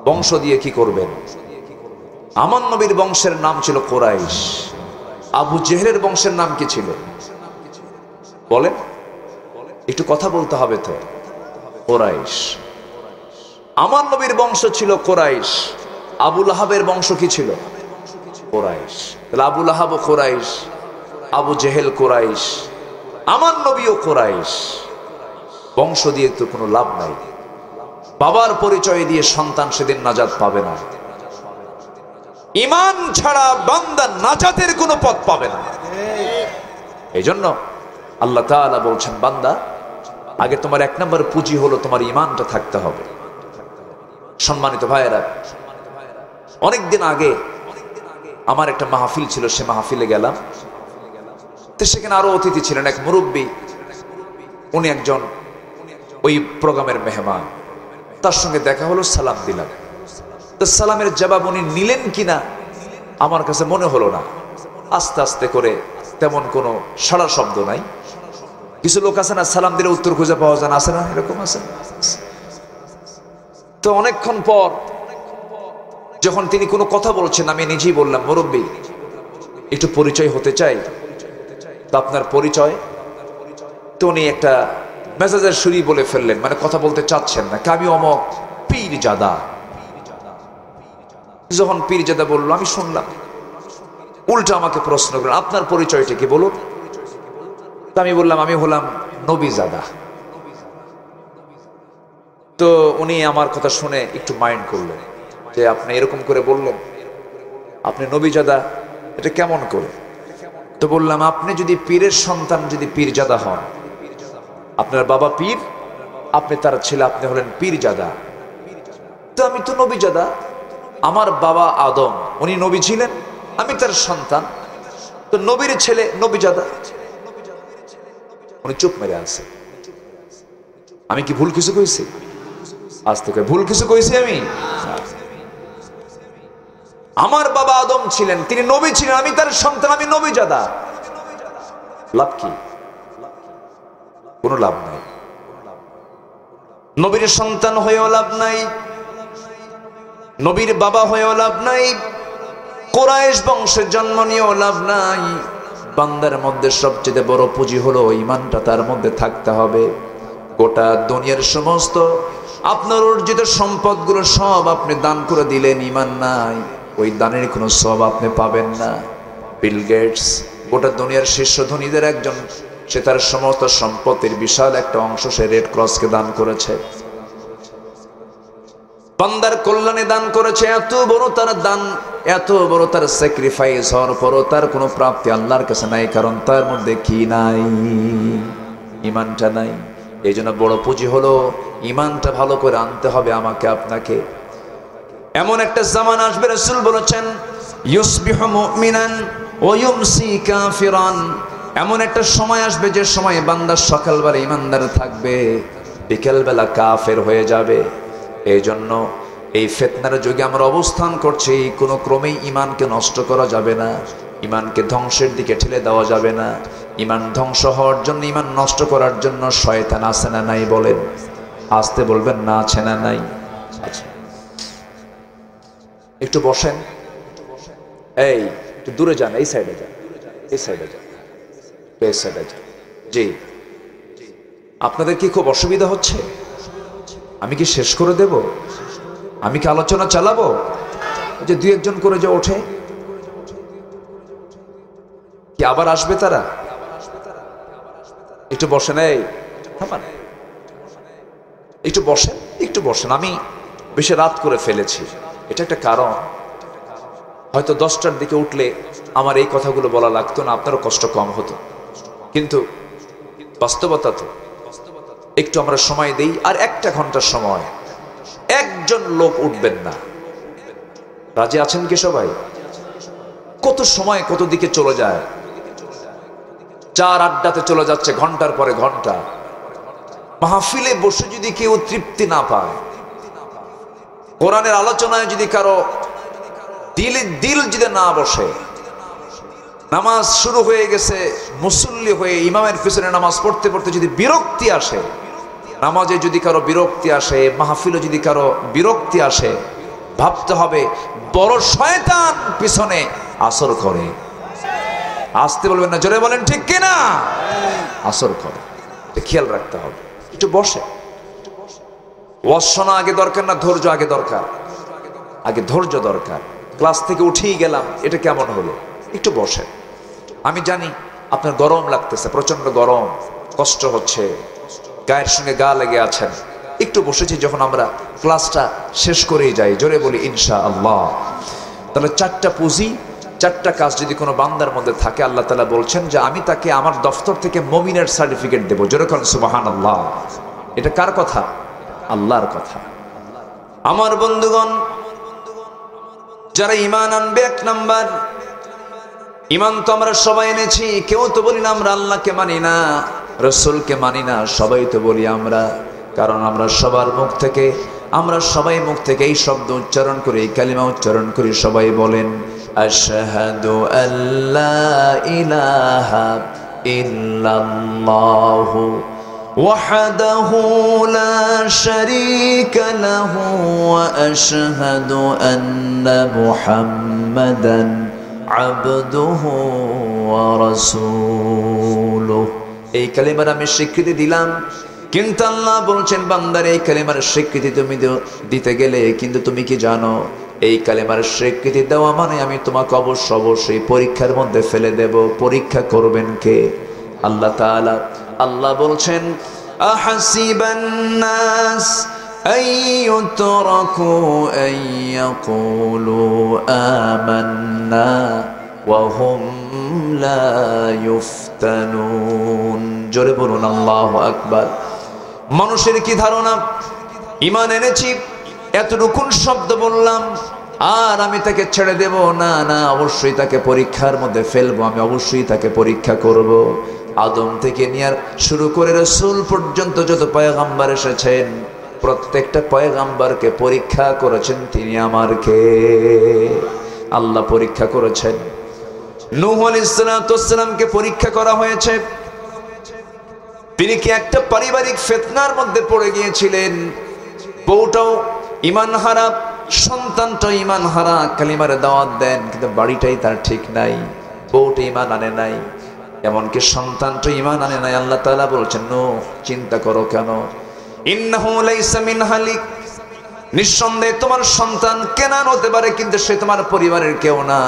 Speaker 1: বংশ দিয়ে কি করবেন? আমার নবীর বংশের নাম ছিল কুরাইশ। আবু জেহেলের বংশের নাম কি ছিল বলেন? একটু কথা বলতে হবে তো। কুরাইশ। আমার নবীর বংশ ছিল কুরাইশ। আবু লাহাবের বংশ কি ছিল? কুরাইশ। তাহলে আবু লাহাব কুরাইশ, আবু জেহেল কুরাইশ, আমার নবীও কুরাইশ। বংশ দিয়ে তো কোনো লাভ নাই। বাবার পরিচয় দিয়ে সন্তান সেদিন নাজাত পাবে না। ঈমান ছাড়া বান্দা নাজাতের কোনো পথ পাবে না। এই জন্য আল্লাহ তাআলা বলছেন, বান্দা আগে তোমার এক নম্বর পুঁজি হলো তোমার ঈমানটা থাকতে হবে। সম্মানিত ভাইয়েরা, অনেকদিন আগে আমার একটা মাহফিল ছিল, সে মাহফিলে গেলাম। তো সেখানে আরো অতিথি ছিলেন, এক মুরব্বী, উনি একজন ওই প্রোগ্রামের মেহমান। তার সঙ্গে দেখা হলো, সালাম দিলাম। তো সালামের জবাব উনি নিলেন কিনা আমার কাছে মনে হলো না। আস্তে আস্তে করে তেমন কোনো সাড়া শব্দ নাই। কিছু লোক আছে না, সালাম দিলে উত্তর খুঁজে পাওয়া যায় না, আছে না? এরকম আছে। তো অনেকক্ষণ পর যখন তিনি কোনো কথা বলছেন, আমি নিজেই বললাম, মুরব্বী একটু পরিচয় হতে চাই। তো আপনার পরিচয়? তো উনি একটা মেজাজের সুরি বলে ফেললেন, মানে কথা বলতে চাচ্ছেন না। আমি অমক পীরজাদা। যখন পীরজাদা বললো, আমি শুনলাম। উল্টা আমাকে প্রশ্ন করলেন, আপনার পরিচয়টা কি বলুন? তো আমি বললাম, আমি হলাম নবীজাদা। তো উনি আমার কথা শুনে একটু মাইন্ড করলেন যে আপনি এরকম করে বললেন, আপনি নবীজাদা, এটা কেমন করে? তো বললাম, আপনি যদি পীরের সন্তান, যদি পীরজাদা হন, আপনার বাবা পীর, আপনি তার ছেলে, আপনি হলেন পীরজাদা। তো আমি তো নবীজাদা। আমার বাবা আদম, উনি নবী ছিলেন, আমি তার সন্তান, তো নবীর ছেলে নবীজাদা। উনি চুপ মেরে আছে। আমি কি ভুল কিছু কইছি? আজ থেকে ভুল কিছু কইছি আমি? আমার বাবা আদম ছিলেন, তিনি নবী ছিলেন, আমি তার সন্তান, আমি নবীজাদা। লাভ কি? কোনো লাভ নাই। নবীর সন্তান হয়েও লাভ নাই, নবীর বাবা হয়েও লাভ নাই, কুরাইশ বংশের জন্ম নিয়েও লাভ নাই। বান্দার মধ্যে সবচেয়ে বড় পুঁজি হলো ঈমানটা তার মধ্যে থাকতে হবে। গোটা দুনিয়ার সমস্ত আপনার অর্জিত সম্পদগুলো সব আপনি দান করে দিলেন, ঈমান নাই, ওই দানের কোনো সওয়াব আপনি পাবেন না। বিল গেটস গোটা দুনিয়ার শীর্ষ ধনীদের একজন, সে তার সমস্ত সম্পত্তির বিশাল একটা অংশ সে রেড ক্রসকে দান করেছে, বান্দার কল্যাণে দান করেছে। এত বড় তার দান, এত বড় তার স্যাক্রিফাইস হওয়ার পরও তার কোনো প্রাপ্তি আল্লাহর কাছে নাই, কারণ তার মধ্যে কি নাই? ঈমানটা নাই। এই জন্য বড় পুঁজি হলো ঈমানটা ভালো করে আনতে হবে আমাকে আপনাকে। এমন একটা জামানা আসবে, রাসূল বলেছেন, ইউসবিহু মুমিনান ওয়া ইউমসি কাফিরান। এমন একটা সময় আসবে যে সময় বান্দা সকালবেলা ঈমানদার থাকবে, বিকেলবেলা কাফের হয়ে যাবে। এই জন্য এই ফিতনার যুগে আমরা অবস্থান করছি, কোনো ক্রমেই ঈমানকে নষ্ট করা যাবে না, ঈমানকে ধ্বংসের দিকে ঠেলে দেওয়া যাবে না। ঈমান ধ্বংস হওয়ার জন্য, ঈমান নষ্ট করার জন্য শয়তান আছে না নাই বলেন? আসতে বলবেন না, আছে না নাই? আচ্ছা, একটু বসেন, এই একটু দূরে যান, এই সাইডে যান, এই সাইডে যান, এই সাইডে যান। জি, আপনাদের কি খুব অসুবিধা হচ্ছে? আমি কি শেষ করে দেব? আমি কি আলোচনা চালাবো? যে দুই একজন করে যে ওঠে, কি আবার আসবে তারা? একটু বসেন, এই থামান, একটু বসেন, একটু বসেন। আমি বেশি রাত করে ফেলেছি, এটা একটা কারণ। হয়তো 10টার দিকে উঠলে আমার এই কথাগুলো বলা লাগতো না, আপনারও কষ্ট কম হতো। কিন্তু বাস্তবতা তো, একটু আমরা সময় দেই। আর 1 ঘন্টার সময় একজন লোক উঠবেন না। রাজি আছেন কি সবাই? কত সময় কত দিকে চলে যায়, চার আড্ডাতে চলে যাচ্ছে ঘন্টার পরে ঘন্টা। মাহফিলে বসে যদি কেউ তৃপ্তি না পায়, কোরআনের আলোচনায় যদি কারো দিল যদি না বসে, নামাজ শুরু হয়ে গেছে, মুসল্লি হয়ে ইমামের পিছনে নামাজ পড়তে পড়তে যদি বিরক্তি আসে, নামাজে যদি কারো বিরক্তি আসে, মাহফিলে যদি কারো বিরক্তি আসে, ভাবতে হবে বড় শয়তান পিছনে আসর করে। আসতে বলবেন না, জোরে বলেন ঠিক কিনা? আসর করে, খেয়াল রাখতে হবে। একটু বসে, ওয়াজ শোনা আগে দরকার না ধৈর্য আগে দরকার? আগে ধৈর্য দরকার। ক্লাস থেকে উঠেই গেলাম, এটা কেমন হলো? একটু বসে। আমি জানি আপনার গরম লাগতেছে, প্রচন্ড গরম, কষ্ট হচ্ছে, গায়ের সঙ্গে গা লেগে আছেন। একটু বসেছি, যখন আমরা ক্লাসটা শেষ করেই যাই, জোরে বলি ইনশাআল্লাহ। তাহলে 4টা পুঁজি, 4টা কাজ যদি কোনো বান্দার মধ্যে থাকে, আল্লাহ তাআলা বলছেন যে আমি তাকে আমার দফতর থেকে মুমিনের সার্টিফিকেট দেবো। জোরে করেন সুবহানাল্লাহ। এটা কার কথা? আল্লাহর কথা। আমার বন্ধুগণ, যারা ঈমান আনবে, 1 নাম্বার ঈমান তো আমরা সবাই এনেছি। কেউ তো বলি না আমরা আল্লাহকে মানি না, রাসূলকে মানি না, সবাই তো বলি আমরা। কারণ আমরা সবাই মুখ থেকে এই শব্দ উচ্চারণ করি, এই কালিমা উচ্চারণ করি। সবাই বলেন আশহাদু আল্লা ইলাহা ইল্লাল্লাহু ওয়াহদাহু লা শারীকা লাহু ওয়া আশহাদু আন্না মুহাম্মাদান আবদুহু ওয়া রাসূলুহু। এই কালিমার আমি স্বীকৃতি দিলাম, কিন্তু আল্লাহ বলছেন বান্দার এই কালিমার স্বীকৃতি তুমি দিতে গেলে কিন্তু তুমি কি জানো, এই কালিমার স্বীকৃতি দেওয়া মানে আমি তোমাকে অবশ্যই পরীক্ষার মধ্যে ফেলে দেব। পরীক্ষা করবেন কে? আল্লাহ তাআলা। আল্লাহ বলছেন আহাসিবান নাস আইয়ুতরাকু আইয়াকুলু আমান্না ওয়া হুম লা ইফতানুন। জোরে বলুন আল্লাহু আকবার। মানুষের কি ধারণা, ঈমান এনেছি, এতটুকুন শব্দ বললাম আর আমি তাকে ছেড়ে দেব? না না, অবশ্যই তাকে পরীক্ষার মধ্যে ফেলবো, আমি অবশ্যই তাকে পরীক্ষা করব। আদম থেকে নিয়ে শুরু করে রাসূল পর্যন্ত যত পয়গম্বর এসেছেন, প্রত্যেকটা পয়গম্বরকে পরীক্ষা করেছেন তিনি আমার কে? আল্লাহ পরীক্ষা করেছেন। নূহ আলাইহিস সালামকে পরীক্ষা করা হয়েছে। তিনি কি একটা পারিবারিক ফিতনার মধ্যে পড়ে গিয়েছিলেন? বউটাও ঈমান হারা, সন্তানটাও ঈমান হারা, কালিমার দাওয়াত দেন কিন্তু বাড়িটাই তার ঠিক নাই, বউটা ঈমান আনে নাই, এমনকি সন্তানটা ঈমান আনে নাই। আল্লাহ তাআলা বলছেন নূহ চিন্তা করো কেন? ইন্নাহু লাইসা মিন আহলিক, নিঃসন্দেহে তোমার সন্তান কেনান হতে পারে কিন্তু সে তোমার পরিবারের কেউ না।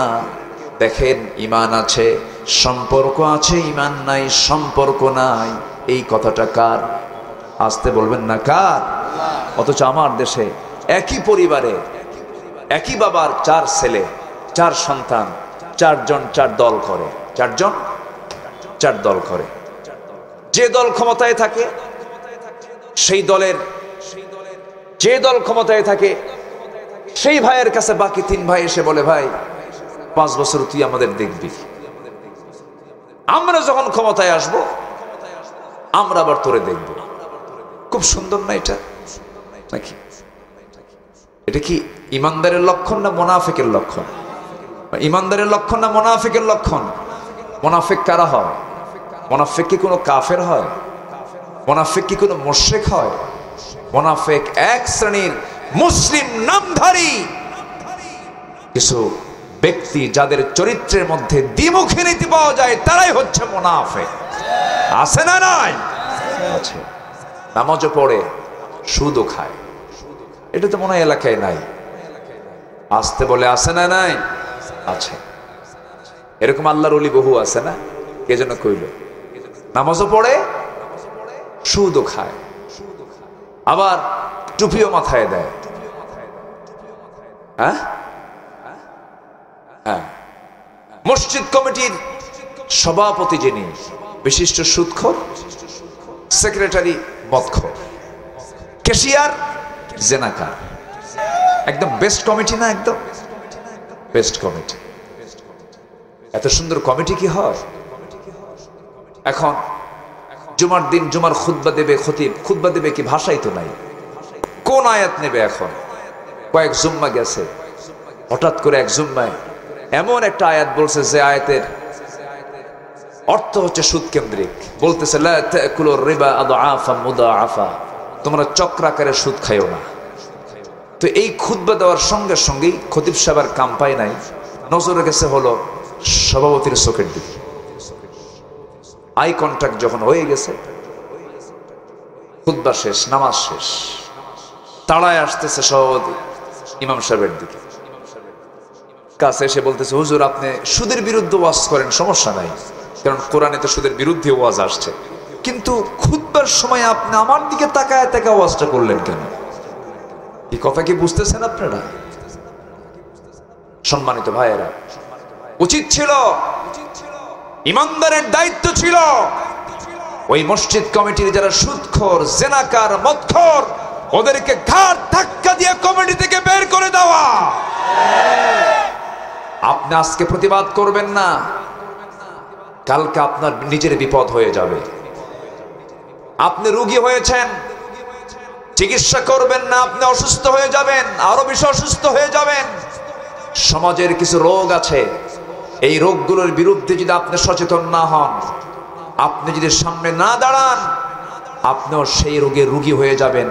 Speaker 1: দেখেন, ঈমান আছে, সম্পর্ক আছে, ঈমান নাই, সম্পর্ক নাই। এই কথাটা কার? আসতে বলবেন না কার? অথচ আমার দেশে একই পরিবারে একই বাবার 4 ছেলে 4 সন্তান, 4 জন 4 দল করে, 4 জন 4 দল করে। যে দল ক্ষমতায় থাকে সেই দলের, যে দল ক্ষমতায় থাকে সেই ভাইয়ের কাছে বাকি 3 ভাই এসে বলে, ভাই 5 বছর তুই আমাদের দেখবি, আমরা যখন ক্ষমতায় আসব আমরা আবার তোরে দেখব। খুব সুন্দর না এটা? নাকি এটা কি ইমানদারের লক্ষণ না মুনাফিকের লক্ষণ? ইমানদারের লক্ষণ না মুনাফিকের লক্ষণ? মুনাফিক কারা হয়? মুনাফিক কি কোনো কাফের হয়? মুনাফিক কি কোনো মুশরিক হয়? মুনাফিক এক শ্রেণীর মুসলিম নামধারী কিছু ব্যক্তি যাদের চরিত্রের মধ্যে দ্বিমুখী নীতি পাওয়া যায়, তারাই হচ্ছে মুনাফিক। আছে না নাই? আছে। নামাজও পড়ে, সুদও খায়। এটা তো মনে হয় এলাকায় নাই। আসতে বলে আছে না নাই? আছে। এরকম আল্লাহর ওলি বহু আছে না? কে যেন কইল, নামাজও পড়ে, সুদও খায়, আবার টুপিও মাথায় দেয়। হ্যাঁ হ্যাঁ, মসজিদ কমিটির সভাপতি যিনি, বিশিষ্ট সুদখোর, সেক্রেটারি মদখোর, ক্যাশিয়ার জেনাকার। একদম বেস্ট কমিটি না? একদম বেস্ট কমিটি। এত সুন্দর কমিটি কি হয়? এখন জুমার দিন জুমার খুতবা দেবে খতিব, খুতবা দেবে কি ভাষাই তো নাই, কোন আয়াত নেবে? এখন কয়েক জুম্মা গেছে, হঠাৎ করে এক জুম্মায় এমন একটা আয়াত বলছে যে আয়াতের অর্থ হচ্ছে সুদ কেন্দ্রিক। বলতেছে লা তাকুলুর রিবা আদআফা মুদাআফা, তোমরা চক্রাকারে সুদ খাইও না। তো এই খুতবা দেওয়ার সঙ্গে সঙ্গেই খতিব সাহেবের কাম্পাই নাই, নজরে গেছে হলো সভাপতির চোখের দিকে। আই কন্ট্যাক্ট যখন হয়ে গেছে, খুতবা শেষ, নামাজ শেষ, তাড়ায় আসতেছে সভাপতি ইমাম সাহেবের দিকে, কাছে এসে বলতেছে, হুজুর আপনি সুদের বিরুদ্ধে ওয়াজ করেন, সমস্যা নাই, কারণ কোরআনে তো সুদের বিরুদ্ধে ওয়াজ আসছে, কিন্তু খুতবার সময় আপনি আমার দিকে তাকায় তাকায় ওয়াজটা করলেন কেন? এই কথা কি বুঝতেছেন আপনারা? সম্মানিত ভাইয়েরা, উচিত ছিল, ইমানদারের দায়িত্ব ছিল ওই মসজিদ কমিটির যারা সুদখোর, জেনাকার, মদখোর, ওদেরকে ঘাড় ধাক্কা দিয়ে কমিটি থেকে বের করে দেওয়া। আপনি আজকে প্রতিবাদ করবেন না, কালকে আপনার নিজের বিপদ হয়ে যাবে। আপনি রোগী হয়েছেন, চিকিৎসা করবেন না, আপনি অসুস্থ হয়ে যাবেন, আরো বেশি অসুস্থ হয়ে যাবেন। সমাজের কিছু রোগ আছে, এই রোগগুলোর বিরুদ্ধে যদি আপনি সচেতন না হন, আপনি যদি সামনে না দাঁড়ান, আপনিও সেই রোগের রোগী হয়ে যাবেন,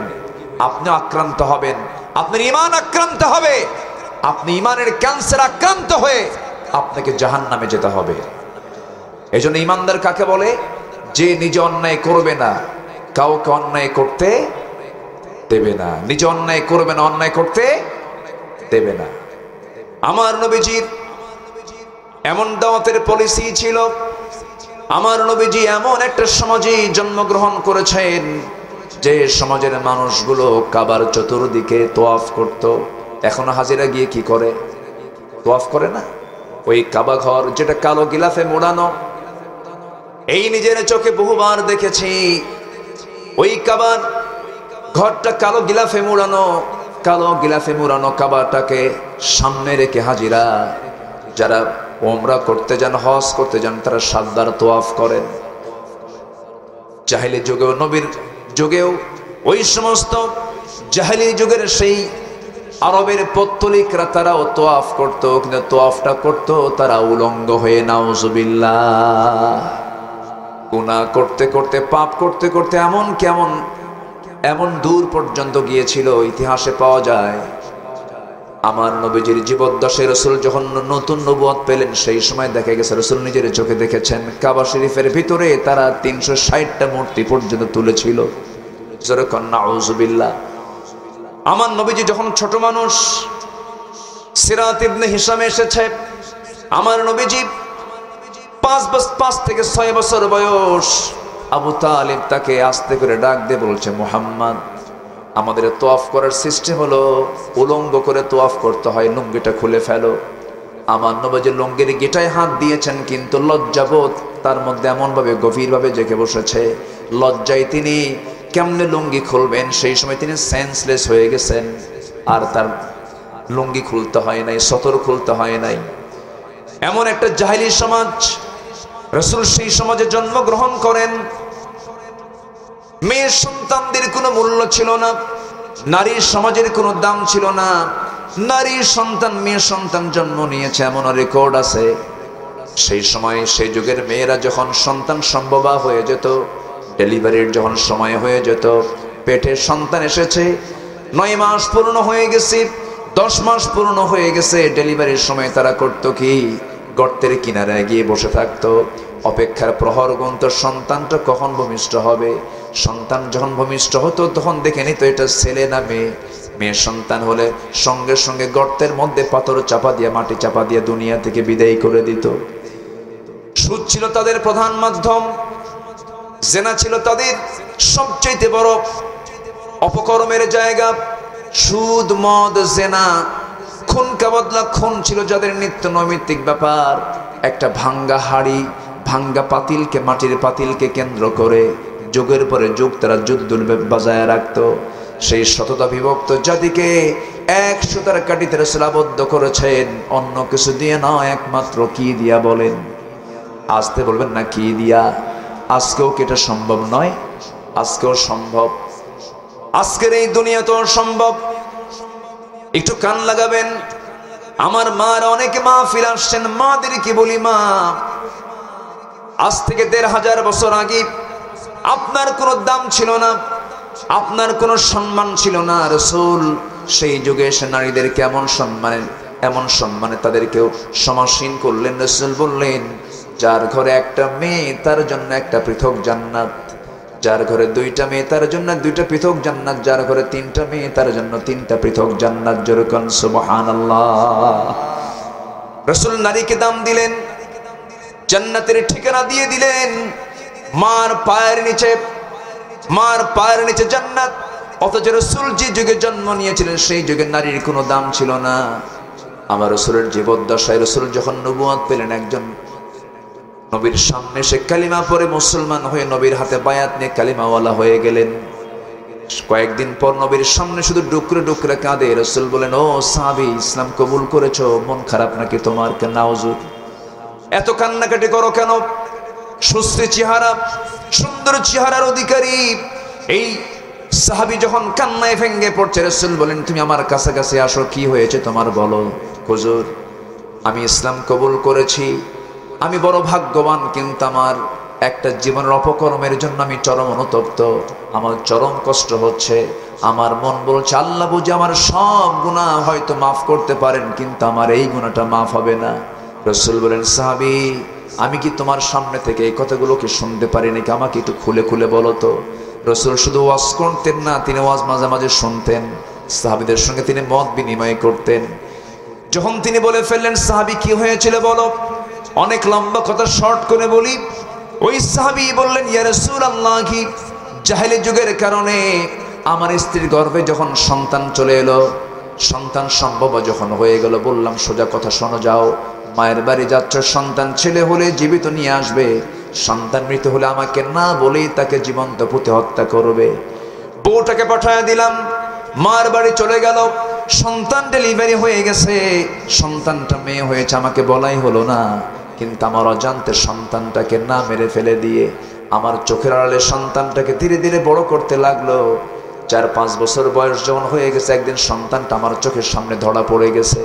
Speaker 1: আপনিও আক্রান্ত হবেন, আপনার ঈমান আক্রান্ত হবে, আপনি ঈমানের ক্যান্সার আক্রান্ত হয়ে আপনাকে জাহান্নামে যেতে হবে। এজন্য ঈমানদার কাকে বলে? যে নিজে অন্যায় করবে না, কাউকে অন্যায় করতে দেবে না, নিজে অন্যায় করবে না, অন্যায় করতে দেবে না। আমার নবীজির এমন দাওয়াতের পলিসি ছিল, আমার নবীজি এমন একটা সমাজে জন্মগ্রহণ করেছেন যে সমাজের মানুষগুলো কাবার চতুর্দিকে তোয়াফ করত। এখনো হাজিরা গিয়ে কি করে? তোয়াফ করে না? ওই কাবা ঘর যেটা কালো গিলাফে মোড়ানো, এই নিজের চোখে বহুবার দেখেছি, ওই কাবার ঘরটা কালো গিলাফে মোড়ানো, কালো গিলাফে মোড়ানো কাবাটাকে সামনে রেখে হাজিরা যারা ওমরা করতে যান, হজ করতে যান, তারা 7 বার তোয়াফ করেন। জাহেলি যুগেও, নবীর যুগেও, ওই সমস্ত জাহেলি যুগের সেই আরবের পত্তলিকরা তারাও তোয়াফ করতো, কিন্তু তোয়াফটা করতো তারা উলঙ্গ হয়ে, নাউজুবিল্লাহ। গুনাহ করতে করতে, পাপ করতে করতে এমন দূর পর্যন্ত গিয়েছিল, ইতিহাসে পাওয়া যায়। আমার নবীজির জীবদ্দশায় রাসূল যখন নতুন নবুয়ত পেলেন, সেই সময় দেখা গেছে রাসূল নিজের চোখে দেখেছেন কাবা শরীফের ভিতরে তারা 360টা মূর্তি পর্যন্ত তুলেছিল। জোরে কন নাউজুবিল্লাহ। আমার নবীজি যখন ছোট মানুষ, সিরাত ইবনে হিশামে এসেছে, আমার নবীজি 5 থেকে 6 বছর বয়স, আবু তালিব তাকে আস্তে করে ডাক দিয়ে বলছে, মুহাম্মদ, আমাদের তোয়াফ করার সিস্টেম হলো উলঙ্গ করে তোয়াফ করতে হয়, লুঙ্গিটা খুলে ফেলো। আমার নবীজি লুঙ্গির গিটায় হাত দিয়েছেন, কিন্তু লজ্জাবোধ তার মধ্যে এমনভাবে গভীরভাবে জেগে বসেছে, লজ্জায় তিনি কেমনে লুঙ্গি খুলবেন, সেই সময় তিনি সেন্সলেস হয়ে গেছেন, আর তার লুঙ্গি খুলতে হয় নাই, সতর খুলতে হয় নাই। এমন একটা জাহেলি সমাজ, রাসূল সেই সমাজে জন্মগ্রহণ করেন। মেয়ের সন্তানদের কোনো মূল্য ছিল না, নারীর সমাজের কোনো দাম ছিল না। নারীর সন্তান, মেয়ের সন্তান জন্ম নিয়েছে এমন রেকর্ড আছে। সেই সময়, সেই যুগের মেয়েরা যখন সন্তান সম্ভবা হয়ে যেত, ডেলিভারির যখন সময় হয়ে যেত, পেটে সন্তান এসেছে, 9 মাস পূর্ণ হয়ে গেছে, 10 মাস পূর্ণ হয়ে গেছে, ডেলিভারির সময় তারা করতো কি? গর্তের কিনারে গিয়ে বসে থাকতো, অপেক্ষার প্রহর গুনতো সন্তানটা কখন ভূমিষ্ঠ হবে। সন্তান যখন ভূমিষ্ঠ হতো তখন দেখে নিত এটা ছেলে না মেয়ে। মেয়ে সন্তান হলে সঙ্গে সঙ্গে গর্তের মধ্যে পাথর চাপা দিয়ে, মাটি চাপা দিয়ে দুনিয়া থেকে বিদায় করে দিত। সুদ ছিল তাদের প্রধান মাধ্যম, জেনা ছিল তাদের সবচেয়ে বড় অপকর্মের জায়গা। সুদ, মদ, জেনা, খুন কাবদলা, খুন ছিল যাদের নিত্য নৈমিত্তিক ব্যাপার। একটা ভাঙ্গা হাড়ি, ভাঙ্গা পাতিলকে, মাটির পাতিলকে কেন্দ্র করে যুগের পরে যুগ তারা যুদ্ধ বাজায় রাখত। সেই শততা বিভক্ত জাতিকে 1 সুতার কাঠিতে রাসূল আবদ্ধ করেছেন, অন্য কিছু দিয়ে না, একমাত্র কি দিয়া বলেন? আসতে বলবেন না কি দিয়া? আজকেও কি এটা সম্ভব নয়? আজকেও সম্ভব, আজকের এই দুনিয়াতেও সম্ভব। একটু কান লাগাবেন। আমার মার অনেকে মাহফিল আসছেন, মাদেরকে বলি, মা, আজ থেকে 1500 বছর আগে আপনার কোনো দাম ছিল না, আপনার কোনো সম্মান ছিল না। রাসূল সেই যুগে এসে নারীদেরকে এমন সম্মানে তাদেরকেও সমাসীন করলেন। রাসূল বললেন, যার ঘরে একটা মেয়ে তার জন্য একটা পৃথক জান্নাত, যার ঘরে দুইটা মেয়ে তার জন্য দুইটা পৃথক জান্নাত, যার ঘরে তিনটা মেয়ে তার জন্য তিনটা পৃথক জান্নাত। জোরে কোন সুবহানাল্লাহ। রাসূল নারীকে দাম দিলেন, জান্নাতের ঠিকানা দিয়ে দিলেন। মার পায়ের নিচে জান্নাত। অথচ রাসূল যে যুগে জন্ম নিয়েছিলেন সেই যুগে নারীর কোনো দাম ছিল না। আমার রাসূলের জীবদ্দশায় রাসূল যখন নবুয়ত পেলেন, একজন নবীর সামনে সে কালিমা পড়ে মুসলমান হয়ে নবীর হাতে বায়াত নিয়ে কালিমাওয়ালা হয়ে গেলেন। কয়েকদিন পর নবীর সামনে শুধু ডুকরে ডুকরে কাঁদে। রাসূল বলেন, ও সাহাবী, ইসলাম কবুল করেছো, মন খারাপ নাকি তোমার? কেন হুজুর এত কান্নাকাটি করো কেন? সুশ্রী চেহারা, সুন্দর চেহারার অধিকারী এই সাহাবী যখন কান্নায় ভেঙে পড়ছে, রাসূল বলেন, তুমি আমার কাছাকাছি আসো, কি হয়েছে তোমার বলো। হুজুর, আমি ইসলাম কবুল করেছি, আমি বড় ভাগ্যবান, কিন্তু আমার একটা জীবনের অপকর্মের জন্য আমি চরম অনুতপ্ত, আমার চরম কষ্ট হচ্ছে। আমার মন বলছে, আল্লাহ বুঝে আমার সব গুনাহ হয়তো মাফ করতে পারেন, কিন্তু আমার এই গুনাহটা মাফ হবে না। রাসূল বলেন, সাহাবী, আমি কি তোমার সামনে থেকে এই কথাগুলোকে শুনতে পারি নাকি? আমাকে একটু খুলে খুলে বলো তো। রাসূল শুধু ওয়াজ করতেন না, তিনি ওয়াজ মাঝে মাঝে শুনতেন, সাহাবীদের সঙ্গে তিনি মত বিনিময় করতেন। যখন তিনি বলে ফেললেন, সাহাবী কি হয়েছিল বলো, অনেক লম্বা কথা শর্ট করে বলি। ওই সাহাবী বললেন, ইয়া রাসূলুল্লাহ, জাহেলি যুগের কারণে আমার স্ত্রীর গর্ভে যখন সন্তান চলে এলো, সন্তান সম্ভব যখন হয়ে গেল, বললাম সোজা কথা শোনো, যাও মায়ের বাড়ি যাচ্ছ, সন্তান ছেলে হলে জীবিত নিয়ে আসবে, সন্তান মৃত হলে আমাকে না বলেই তাকে জীবন্ত পুঁতে হত্যা করবে। বউটাকে পাঠায় দিলাম, মার বাড়ি চলে গেল, সন্তান ডেলিভারি হয়ে গেছে, সন্তানটা মেয়ে হয়েছে, আমাকে বলাই হলো না, কিন্তু আমার অজান্তে সন্তানটাকে না মেরে ফেলে দিয়ে আমার চোখের আড়ালে সন্তানটাকে ধীরে ধীরে বড় করতে লাগলো। 4-5 বছর বয়স যখন হয়ে গেছে, একদিন সন্তানটা আমার চোখের সামনে ধরা পড়ে গেছে।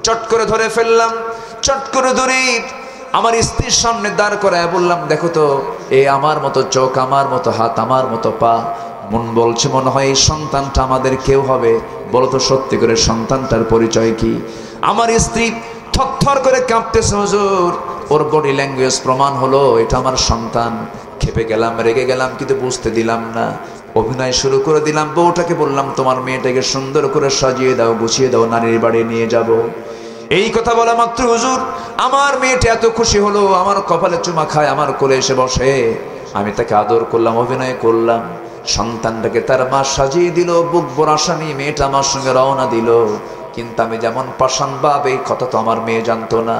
Speaker 1: চট করে ধরে ফেললাম, চট করে ধরে আমার স্ত্রীর সামনে দাঁড় করায় বললাম, দেখো তো, এ আমার মতো চোখ, আমার মতো হাত, আমার মতো পা। মন বলছে, মনে হয় এই সন্তানটা আমাদের কেউ হবে, বলো তো সত্যি করে সন্তানটার পরিচয় কি? আমার স্ত্রী থরথর করে কাঁপতেছে, হুজুর, ওর বডি ল্যাঙ্গুয়েজ প্রমাণ হলো এটা আমার সন্তান। খেপে গেলাম, রেগে গেলাম, কিন্তু বুঝতে দিলাম না। অভিনয় শুরু করে দিলাম। বউটাকে বললাম, তোমার মেয়েটাকে সুন্দর করে সাজিয়ে দাও, গুছিয়ে দাও, নারীর বাড়ি নিয়ে যাব। এই কথা বলা মাত্র হুজুর আমার মেয়েটা এত খুশি হলো, আমার কপালে চুমা খায়, আমার কোলে এসে বসে। আমি তাকে আদর করলাম, অভিনয় করলাম। সন্তানটাকে তার মা সাজিয়ে দিল, বুক ভরা আশা নিয়ে মেয়েটা আমার সঙ্গে রওনা দিল। কিন্তু আমি যেমন পাষাণ ভাব, এই কথা তো আমার মেয়ে জানতো না।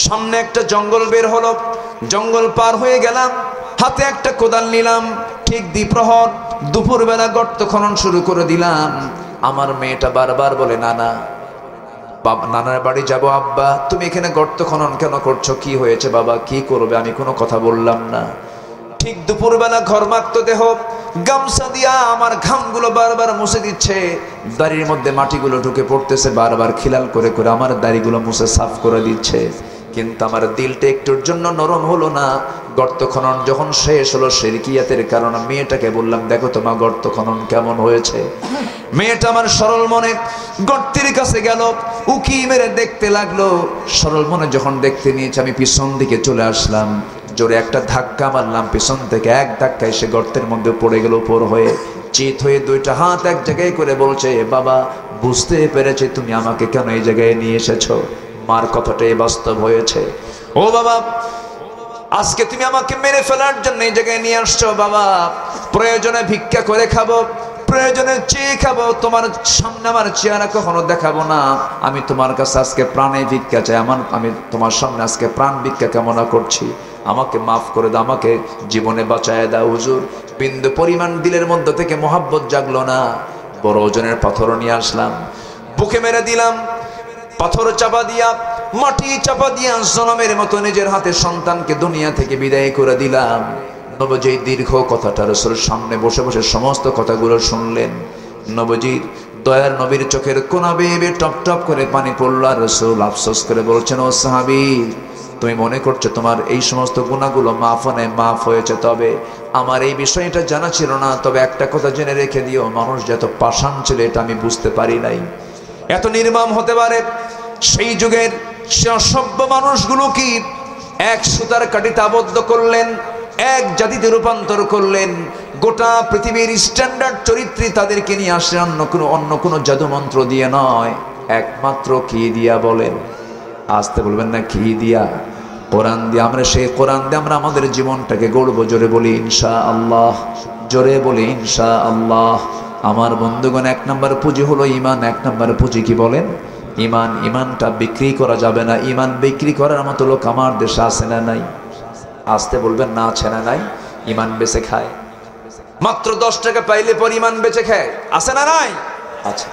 Speaker 1: সামনে একটা জঙ্গল বের হলো, জঙ্গল পার হয়ে গেলাম, হাতে একটা কোদাল নিলাম। ঠিক দ্বিপ্রহর দুপুরবেলা গর্ত খনন শুরু করে দিলাম। আমার মেয়েটা বারবার বলে, নানা, নানার বাড়ি যাব। আব্বা, তুমি এখানে গর্ত খনন কেন করছো? কি হয়েছে বাবা, কি করবে? আমি কোনো কথা বললাম না। ঠিক দুপুরবেলা ঘর্মাক্ত দেহ গামছা দিয়া আমার ঘামগুলো বারবার মুছে দিচ্ছে, দাড়ির মধ্যে মাটিগুলো ঢুকে পড়তেছে, বারবার খিলাল করে করে আমার দাড়িগুলো মুছে সাফ করে দিচ্ছে। কিন্তু আমার দিলটা একটুর জন্য নরম হলো না। গর্ত খনন যখন শেষ হলো, শিরকিয়াতের কারণে মেয়েটাকে বললাম, দেখো তোমার গর্ত খনন কেমন হয়েছে। মেয়েটা আমার সরল মনে গর্তের কাছে গেল, উকি মেরে দেখতে লাগলো। সরল মনে যখন দেখতে নিয়েছে, আমি পিছন দিকে চলে আসলাম, জোরে একটা ধাক্কা মারলাম, পিছন থেকে এক ধাক্কায় সে গর্তের মধ্যে পড়ে গেল উপর হয়ে। চিত হয়ে দুইটা হাত এক জায়গায় করে বলছে, বাবা, বুঝতে পেরেছি তুমি আমাকে কেন এই জায়গায় নিয়ে এসেছো। মার কথাটাই বাস্তব হয়েছে। ও বাবা, আজকে তুমি আমাকে মেরে ফেলার জন্য এই জায়গায় নিয়ে আসছো। বাবা, প্রয়োজনে ভিক্ষা করে খাবো, প্রয়োজনে চেয়ে খাবো, তোমার সামনে আমার চেহারা কখনো দেখাবো না। আমি তোমার কাছে আজকে প্রাণে ভিক্ষা চাই, আমি তোমার সামনে আজকে প্রাণ ভিক্ষা কামনা করছি। আমাকে মাফ করে দাও, আমাকে জীবনে বাঁচায় দাও হুজুর। বিন্দু পরিমাণ দিলের মধ্যে থেকে মহাব্বত জাগলো না। বড় ওজনের পাথর নিয়ে আসলাম, বুকে মেরে দিলাম, পাথর চাপা দিয়া, মাটি চাপা দিয়া জনমের মতো নিজের হাতে সন্তানকে দুনিয়া থেকে বিদায় করে দিলাম। নবজি দীর্ঘ কথাটা রাসূল সামনে বসে বসে সমস্ত কথাগুলো শুনলেন। নবজির দয়ার নবীর চোখের কোনা বেয়ে টপ টপ করে পানি পড়ল। আর রাসূল আফসোস করে বলছেন, ও সাহাবী, তুমি মনে করছো তোমার এই সমস্ত গুনাহগুলো মাফ হয়েছে, তবে আমার এই বিষয়টা জানা ছিল না। তবে একটা কথা জেনে রেখে দিও, মানুষ যত পাষাণ ছিল এটা আমি বুঝতে পারি নাই, এত নির্মম হতে পারে। সেই যুগের সে অসভ্য মানুষগুলো কি এক সুতার কাঠিতে আবদ্ধ করলেন, এক জাতিতে রূপান্তর করলেন। গোটা পৃথিবীর স্ট্যান্ডার্ড চরিত্রে তাদেরকে নিয়ে আসে অন্য কোনো জাদু মন্ত্র দিয়ে নয়, একমাত্র কি দিয়া বলেন? আসতে বলবেন না, কি দিয়া? কোরআন দিয়ে। আমরা সেই কোরআন দিয়ে আমরা আমাদের জীবনটাকে গড়বো। জোরে বলি ইনশাআল্লাহ, জোরে বলি ইনশাআল্লাহ। আমার বন্ধুগণ, 1 নম্বর পুঁজি হলো ঈমান। 1 নম্বর পুঁজি কি বলেন? ঈমান। ঈমানটা বিক্রি করা যাবে না। ঈমান বিক্রি করার মতো লোক আমার দেশে আছে না নাই? আসতে বলবেন না, আছে না নাই? ঈমান বেচে খায়, মাত্র 10 টাকা পাইলে পর ঈমান বেচে খায়, আছে না নাই? আচ্ছা।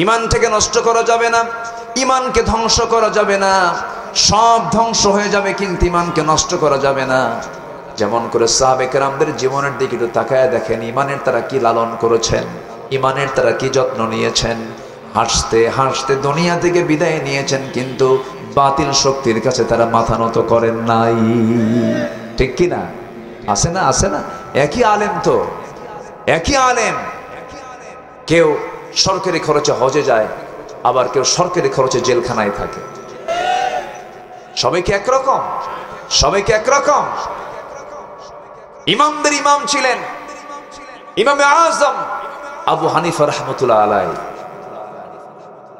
Speaker 1: ঈমানটাকে নষ্ট করা যাবে না, ঈমানকে ধ্বংস করা যাবে না। সব ধ্বংস হয়ে যাবে কিন্তু ঈমানকে নষ্ট করা যাবে না। যেমন করে সাহাবে কেরামদের জীবনের দিকে একটু তাকায় দেখেন, ঈমানের তারা কি লালন করেছেন, ঈমানের তারা কি যত্ন নিয়েছেন। হাসতে হাসতে দুনিয়া থেকে বিদায় নিয়েছেন, কিন্তু বাতিল শক্তির কাছে তারা মাথা নত করেন নাই। ঠিক কি না? আছে না? আছে না? একই আলেম তো, একই আলেম। কেউ সরকারি খরচে হজে যায়, আবার কেউ সরকারি খরচে জেলখানায় থাকে। সবাইকে একরকম? সবাইকে একরকম? ইমামদের ইমাম ছিলেন ইমামে আজম আবু হানিফা রাহমাতুল্লাহ আলাইহি।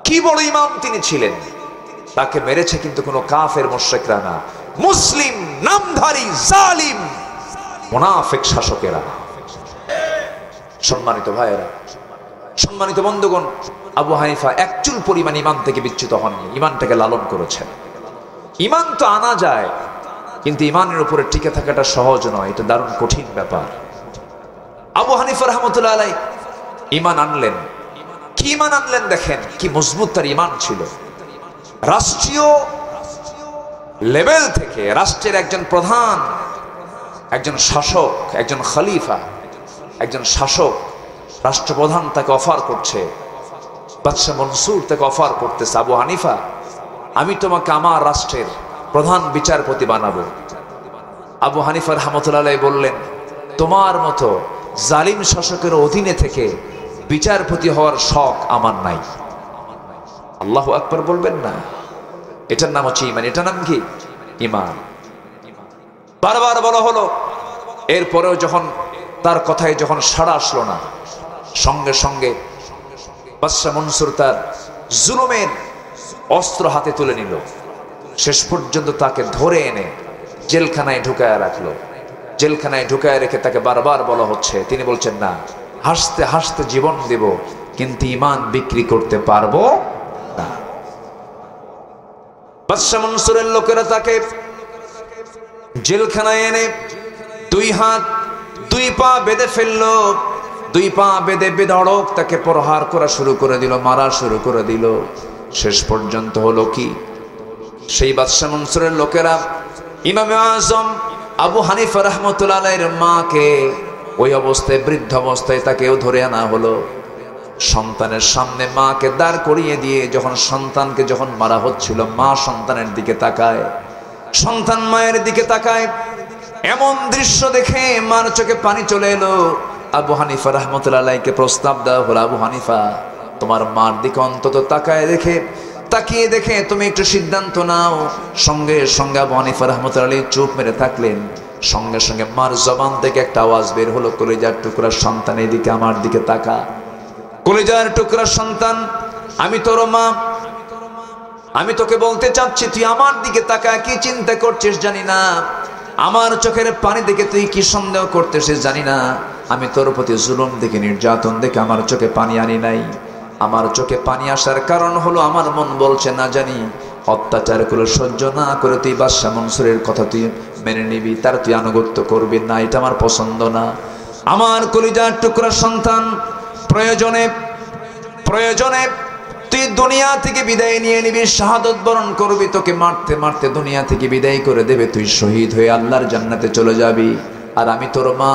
Speaker 1: কি বড় ইমাম তিনি ছিলেন! তাকে মেরেছে কিন্তু কোনো কাফের মুশরিকরা না, মুসলিম নামধারী জালিম মুনাফিক শাসকেরা। সম্মানিত ভাইয়েরা, সম্মানিত বন্ধুগণ, আবু হানিফা একচুল পরিমাণ ঈমান থেকে বিচ্যুত হননি, ঈমানটাকে লালন করেছেন। ঈমান তো আনা যায়, কিন্তু ঈমানের উপরে টিকে থাকাটা সহজ নয়, এটা দারুণ কঠিন ব্যাপার। আবু হানিফা রাহমাতুল্লাহ আলাইহি ঈমান আনলেন। কি ঈমান আনলেন দেখেন, কি মজবুত তার ঈমান ছিল। রাষ্ট্রীয় লেভেল থেকে রাষ্ট্রের একজন প্রধান, একজন শাসক, একজন খলিফা, একজন শাসক, রাষ্ট্রপ্রধান তাকে অফার করছে, বাদশা মনসুর তাকে অফার করতেছে, আবু হানিফা আমি তোমাকে আমার রাষ্ট্রের প্রধান বিচারপতি বানাবো। আবু হানিফা রাহমাতুল্লাহ আলাইহি বললেন, তোমার মতো জালিম শাসকের অধীনে থেকে বিচারপতি হওয়ার শখ আমার নাই। আল্লাহু আকবার বলবেন না? এটার নাম হচ্ছে ঈমান। এটার নাম কি? ঈমান। বারবার বলা হলো, এরপরেও যখন তার কথায় যখন সাড়া আসলো না, সঙ্গে সঙ্গে বাদশা মনসুর তার জুলুমের অস্ত্র হাতে তুলে নিল। শেষ পর্যন্ত তাকে ধরে এনে জেলখানায় ঢুকায় রাখলো। জেলখানায় ঢুকায় রেখে তাকে বারবার বলা হচ্ছে, তিনি বলছেন না, হাসতে হাসতে জীবন দেব, কিন্তু ঈমান বিক্রি করতে পারবো না। বাদশা মনসুরের লোকেরা তাকে জেলখানায় এনে 2 হাত 2 পা বেঁধে ফেললো। 2 পা বেঁধে বেধড়ক তাকে প্রহার করা শুরু করে দিল, মারা শুরু করে দিল। শেষ পর্যন্ত হলো কি, সেই বাদশা মনসুরের লোকেরা ইমামে আজম আবু হানিফা রাহমাতুল্লাহ আলাইহির মাকে ওই অবস্থায়, বৃদ্ধ অবস্থায় তাকেও ধরে আনা হলো। সন্তানের সামনে মাকে দাঁড় করিয়ে দিয়ে যখন সন্তানকে যখন মারা হচ্ছিল, মা সন্তানের দিকে তাকায়, সন্তান মায়ের দিকে তাকায়। এমন দৃশ্য দেখে মার চোখে পানি চলে এলো। আবু হানিফা রাহমাতুল্লাহ আলাইহিকে প্রস্তাব দেওয়া হলো, আবু হানিফা তোমার মার দিকে অন্তত তাকিয়ে দেখে তুমি একটু সিদ্ধান্ত নাও। সঙ্গে সঙ্গে আবু হানিফা রাহমাতুল্লাহ আলাইহি চুপ মেরে থাকলেন। সঙ্গে সঙ্গে মার জবান থেকে একটা আওয়াজ বের হলো, কলিজার টুকরা সন্তান এদিকে আমার দিকে তাকা। কলিজার টুকরা সন্তান, আমি তোর মা, আমি তোকে বলতে চাচ্ছি তুই আমার দিকে তাকা। কি চিন্তা করছিস জানি না, আমার চোখের পানি দেখে তুই কি সন্দেহ করতেছিস জানি না। আমি তোর প্রতি জুলুম দেখে, নির্যাতন দেখে আমার চোখে পানি আনি নাই। আমার চোখে পানি আসার কারণ হলো আমার মন বলছে না জানি অত্যাচার করে সহ্য না করে তুই বাদশা মনসুরের কথা তুই মেনে নিবি, তার তুই আনুগত্য করবি না, এটা আমার পছন্দ না। আমার কলিজার টুকরা সন্তান, প্রয়োজনে তুই দুনিয়া থেকে বিদায় নিয়ে নিবি, শাহাদত বরণ করবি, তোকে মারতে মারতে দুনিয়া থেকে বিদায় করে দেবে, তুই শহীদ হয়ে আল্লাহর জান্নাতে চলে যাবি। আর আমি তোর মা,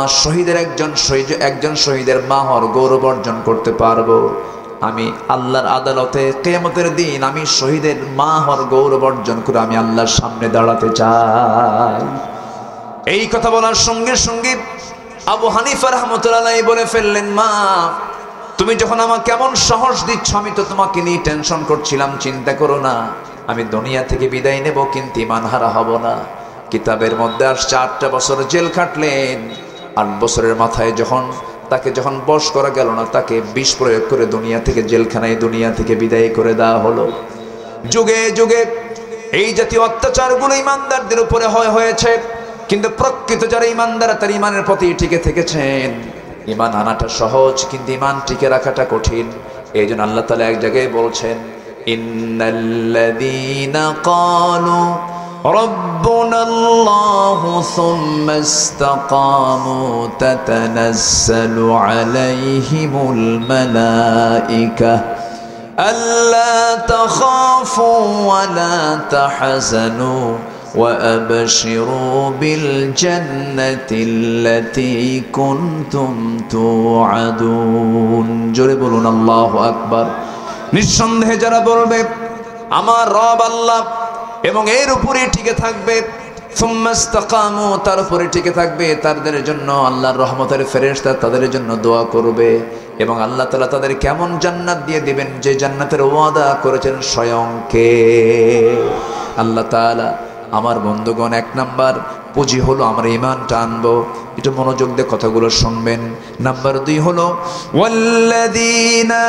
Speaker 1: একজন শহীদের মা হওয়ার গৌরব অর্জন করতে পারবো। আমি আল্লাহর আদালতে কিয়ামতের দিন আমি শহীদের মা হওয়ার গৌরব অর্জন করে আমি আল্লাহর সামনে দাঁড়াতে চাই। এই কথা বলার সঙ্গে সঙ্গে আবু হানিফা রাহমাতুল্লাহ আলাইহি বলে ফেললেন, মা তুমি যখন আমাকে কেমন সাহস দিচ্ছ, আমি তো তোমাকে নিয়ে টেনশন করছিলাম, চিন্তা করো না, আমি দুনিয়া থেকে বিদায় নেব কিন্তু ঈমান হারা হব না। কিতাবের মধ্যে আসছে 8টা বছর জেল খাটলেন। 8 বছরের মাথায় যখন বশ করা গেল না, তাকে বিষ প্রয়োগ করে দুনিয়া থেকে জেলখানায় দুনিয়া থেকে বিদায় করে দেওয়া হলো। যুগে যুগে এই জাতীয় অত্যাচারগুলো ইমানদারদের উপরে হয়েছে, কিন্তু প্রকৃত যারা ইমানদার তার ইমানের প্রতি টিকে থেকেছেন। ইমান আনাটা সহজ, কিন্তু ইমান টিকে রাখাটা কঠিন। এই জন্য আল্লাহ তাআলা এক জায়গায় বলছেন, ইন্নাল্লাযীনা ক্বালু রাব্বুনাল্লাহু সুম্মা ইসতাকামু তাতানাজ্জালু আলাইহিমুল মালায়েকা আল্লা তাখাফু ওয়া লা তাহজানু وأبشروا بالجنة التي كنتم توعدون। জোরে বলুন আল্লাহু আকবার। নিঃসন্দেহে যারা বলবে আমার রব আল্লাহ এবং এর উপরে টিকে থাকবে, সুম্মা ইসতাকামু, তার উপরে টিকে থাকবে, তাদের জন্য আল্লাহর রহমতের ফেরেশতা তাদের জন্য দোয়া করবে এবং আল্লাহ তাআলা তাদের কেমন জান্নাত দিয়ে দিবেন, যে জান্নাতের ওয়াদা করেছেন স্বয়ং কে? আল্লাহ তাআলা। আমার বন্ধুগণ, 1 নাম্বার পুঁজি হলো আমরা ঈমানটা আনবো। একটু মনোযোগ দিয়ে কথাগুলো শুনবেন। নাম্বার 2 হলো ওয়াল্লাযীনা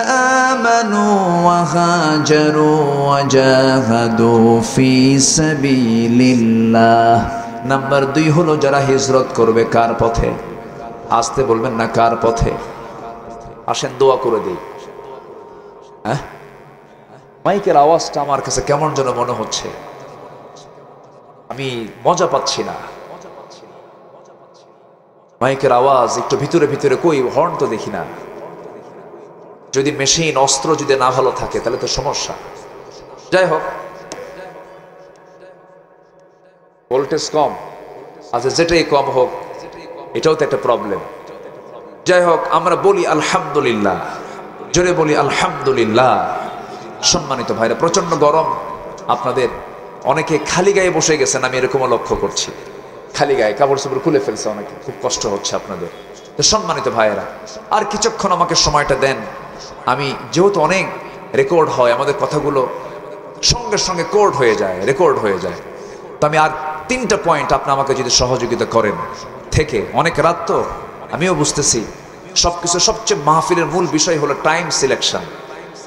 Speaker 1: আমানু ওয়া হাজারু ওয়া জাহাদু ফি সাবিলিল্লাহ। নাম্বার 2 হলো যারা হিজরত করবে। কার পথে? আসতে বলবেন না, কার পথে? আসেন দোয়া করে দিই। হ্যাঁ, মাইকের আওয়াজটা আমার কাছে কেমন যেন মনে হচ্ছে, আমি মজা পাচ্ছি না। মাইকের আওয়াজ একটু ভিতরে ভিতরে, কই হর্ন তো দেখি না। যদি মেশিন অস্ত্র যদি না ভালো থাকে তাহলে তো সমস্যা। যাই হোক, ভোল্টেজ কম আচ্ছা, যেটাই কম হোক এটাও তো একটা প্রবলেম। যাই হোক, আমরা বলি আলহামদুলিল্লাহ, জোরে বলি আলহামদুলিল্লাহ। সম্মানিত ভাইরা, প্রচন্ড গরম, আপনাদের অনেকে খালি গায়ে বসে গেছেন, আমি এরকমও লক্ষ্য করছি। খালি গায়ে কাপড় চোপড় খুলে ফেলছে অনেকে, খুব কষ্ট হচ্ছে আপনাদের। তো সম্মানিত ভাইয়েরা, আর কিছুক্ষণ আমাকে সময়টা দেন। আমি যেহেতু অনেক রেকর্ড হয়, আমাদের কথাগুলো সঙ্গে সঙ্গে কোড হয়ে যায়, রেকর্ড হয়ে যায়, তো আমি আর 3টা পয়েন্ট আপনি আমাকে যদি সহযোগিতা করেন থেকে, অনেক রাত তো আমিও বুঝতেছি, সবকিছু সবচেয়ে মাহফিলের মূল বিষয় হলো টাইম সিলেকশন।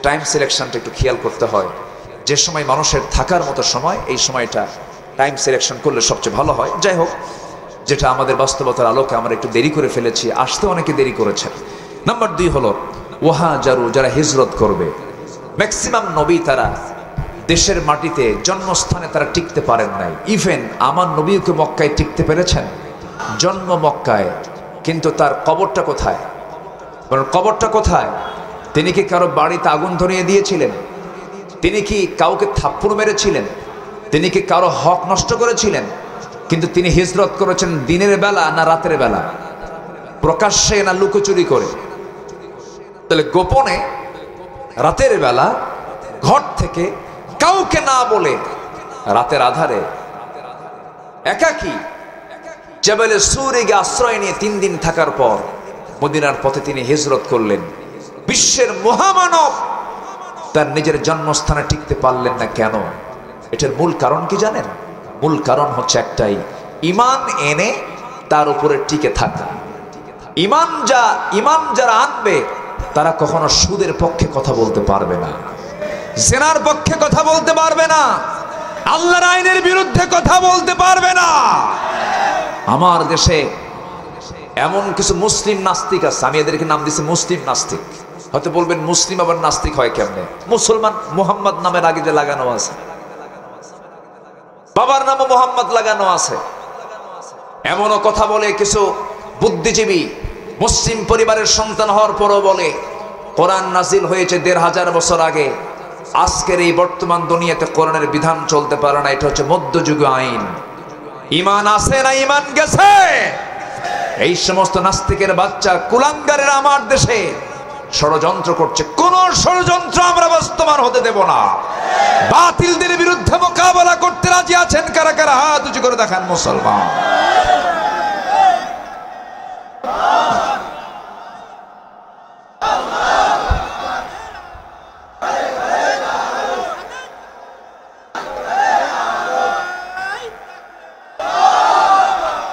Speaker 1: টাইম সিলেকশনটা একটু খেয়াল করতে হয়। যে সময় মানুষের থাকার মতো সময়, এই সময়টা টাইম সিলেকশন করলে সবচেয়ে ভালো হয়। যাই হোক, যেটা আমাদের বাস্তবতার আলোকে আমরা একটু দেরি করে ফেলেছি, আসতে অনেকে দেরি করেছেন। নাম্বার 2 হলো ওয়াহাজারু, যারা হিজরত করবে। ম্যাক্সিমাম নবী তারা দেশের মাটিতে জন্মস্থানে তারা টিকতে পারেন নাই। ইভেন আমার নবীকে মক্কায় টিকতে পেরেছেন, জন্ম মক্কায়, কিন্তু তার কবরটা কোথায়? কবরটা কোথায়? তিনি কি কারো বাড়িতে আগুন ধরিয়ে দিয়েছিলেন? তিনি কি কাউকে থাপ্পড় মেরেছিলেন? তিনি কি কারো হক নষ্ট করেছিলেন? কিন্তু তিনি হিজরত করেছেন দিনের বেলা না রাতের বেলা? প্রকাশ্যে না লুকোচুরি করে? তাহলে গোপনে রাতের বেলা ঘর থেকে কাউকে না বলে রাতের আধারে একাকী জাবালে সূরে গিয়ে আশ্রয় নিয়ে 3 দিন থাকার পর মদিনার পথে তিনি হিজরত করলেন। বিশ্বের মহামানব তার নিজের জন্মস্থানে টিকতে পারলেন না কেন? এটার মূল কারণ কি জানেন? মূল কারণ হচ্ছে একটাই, ঈমান এনে তার উপরে টিকে থাকা। ঈমান যারা আনবে তারা কখনো সুদের পক্ষে কথা বলতে পারবে না, জিনার পক্ষে কথা বলতে পারবে না, আল্লাহর আইনের বিরুদ্ধে কথা বলতে পারবে না। আমার দেশে এমন কিছু মুসলিম নাস্তিক আছে, আমি এদেরকে নাম দিচ্ছি মুসলিম নাস্তিক। হয়তো বলবেন মুসলিম আবার নাস্তিক হয় কেমনে? মুসলমান মুহাম্মদ নামের আগে যে লাগানো আছে, বাবার নামও মুহাম্মদ লাগানো আছে। এমনও কথা বলে কিছু বুদ্ধিজীবী, মুসলিম পরিবারের সন্তান হওয়ার পরও বলে কোরআন নাজিল হয়েছে 1500 বছর আগে, আজকের এই বর্তমান দুনিয়াতে কোরআনের বিধান চলতে পারে না, এটা হচ্ছে মধ্যযুগীয় আইন। ঈমান আছে না ঈমান গেছে? এই সমস্ত নাস্তিকের বাচ্চা কুলাঙ্গারের আমার দেশে ষড়যন্ত্র করছে। কোন ষড়যন্ত্র আমরা বাস্তবায়ন হতে দেব না। বাতিলদের বিরুদ্ধে মোকাবেলা করতে রাজি আছেন কারা কারা? হাত উঁচু করে দেখান মুসলমান।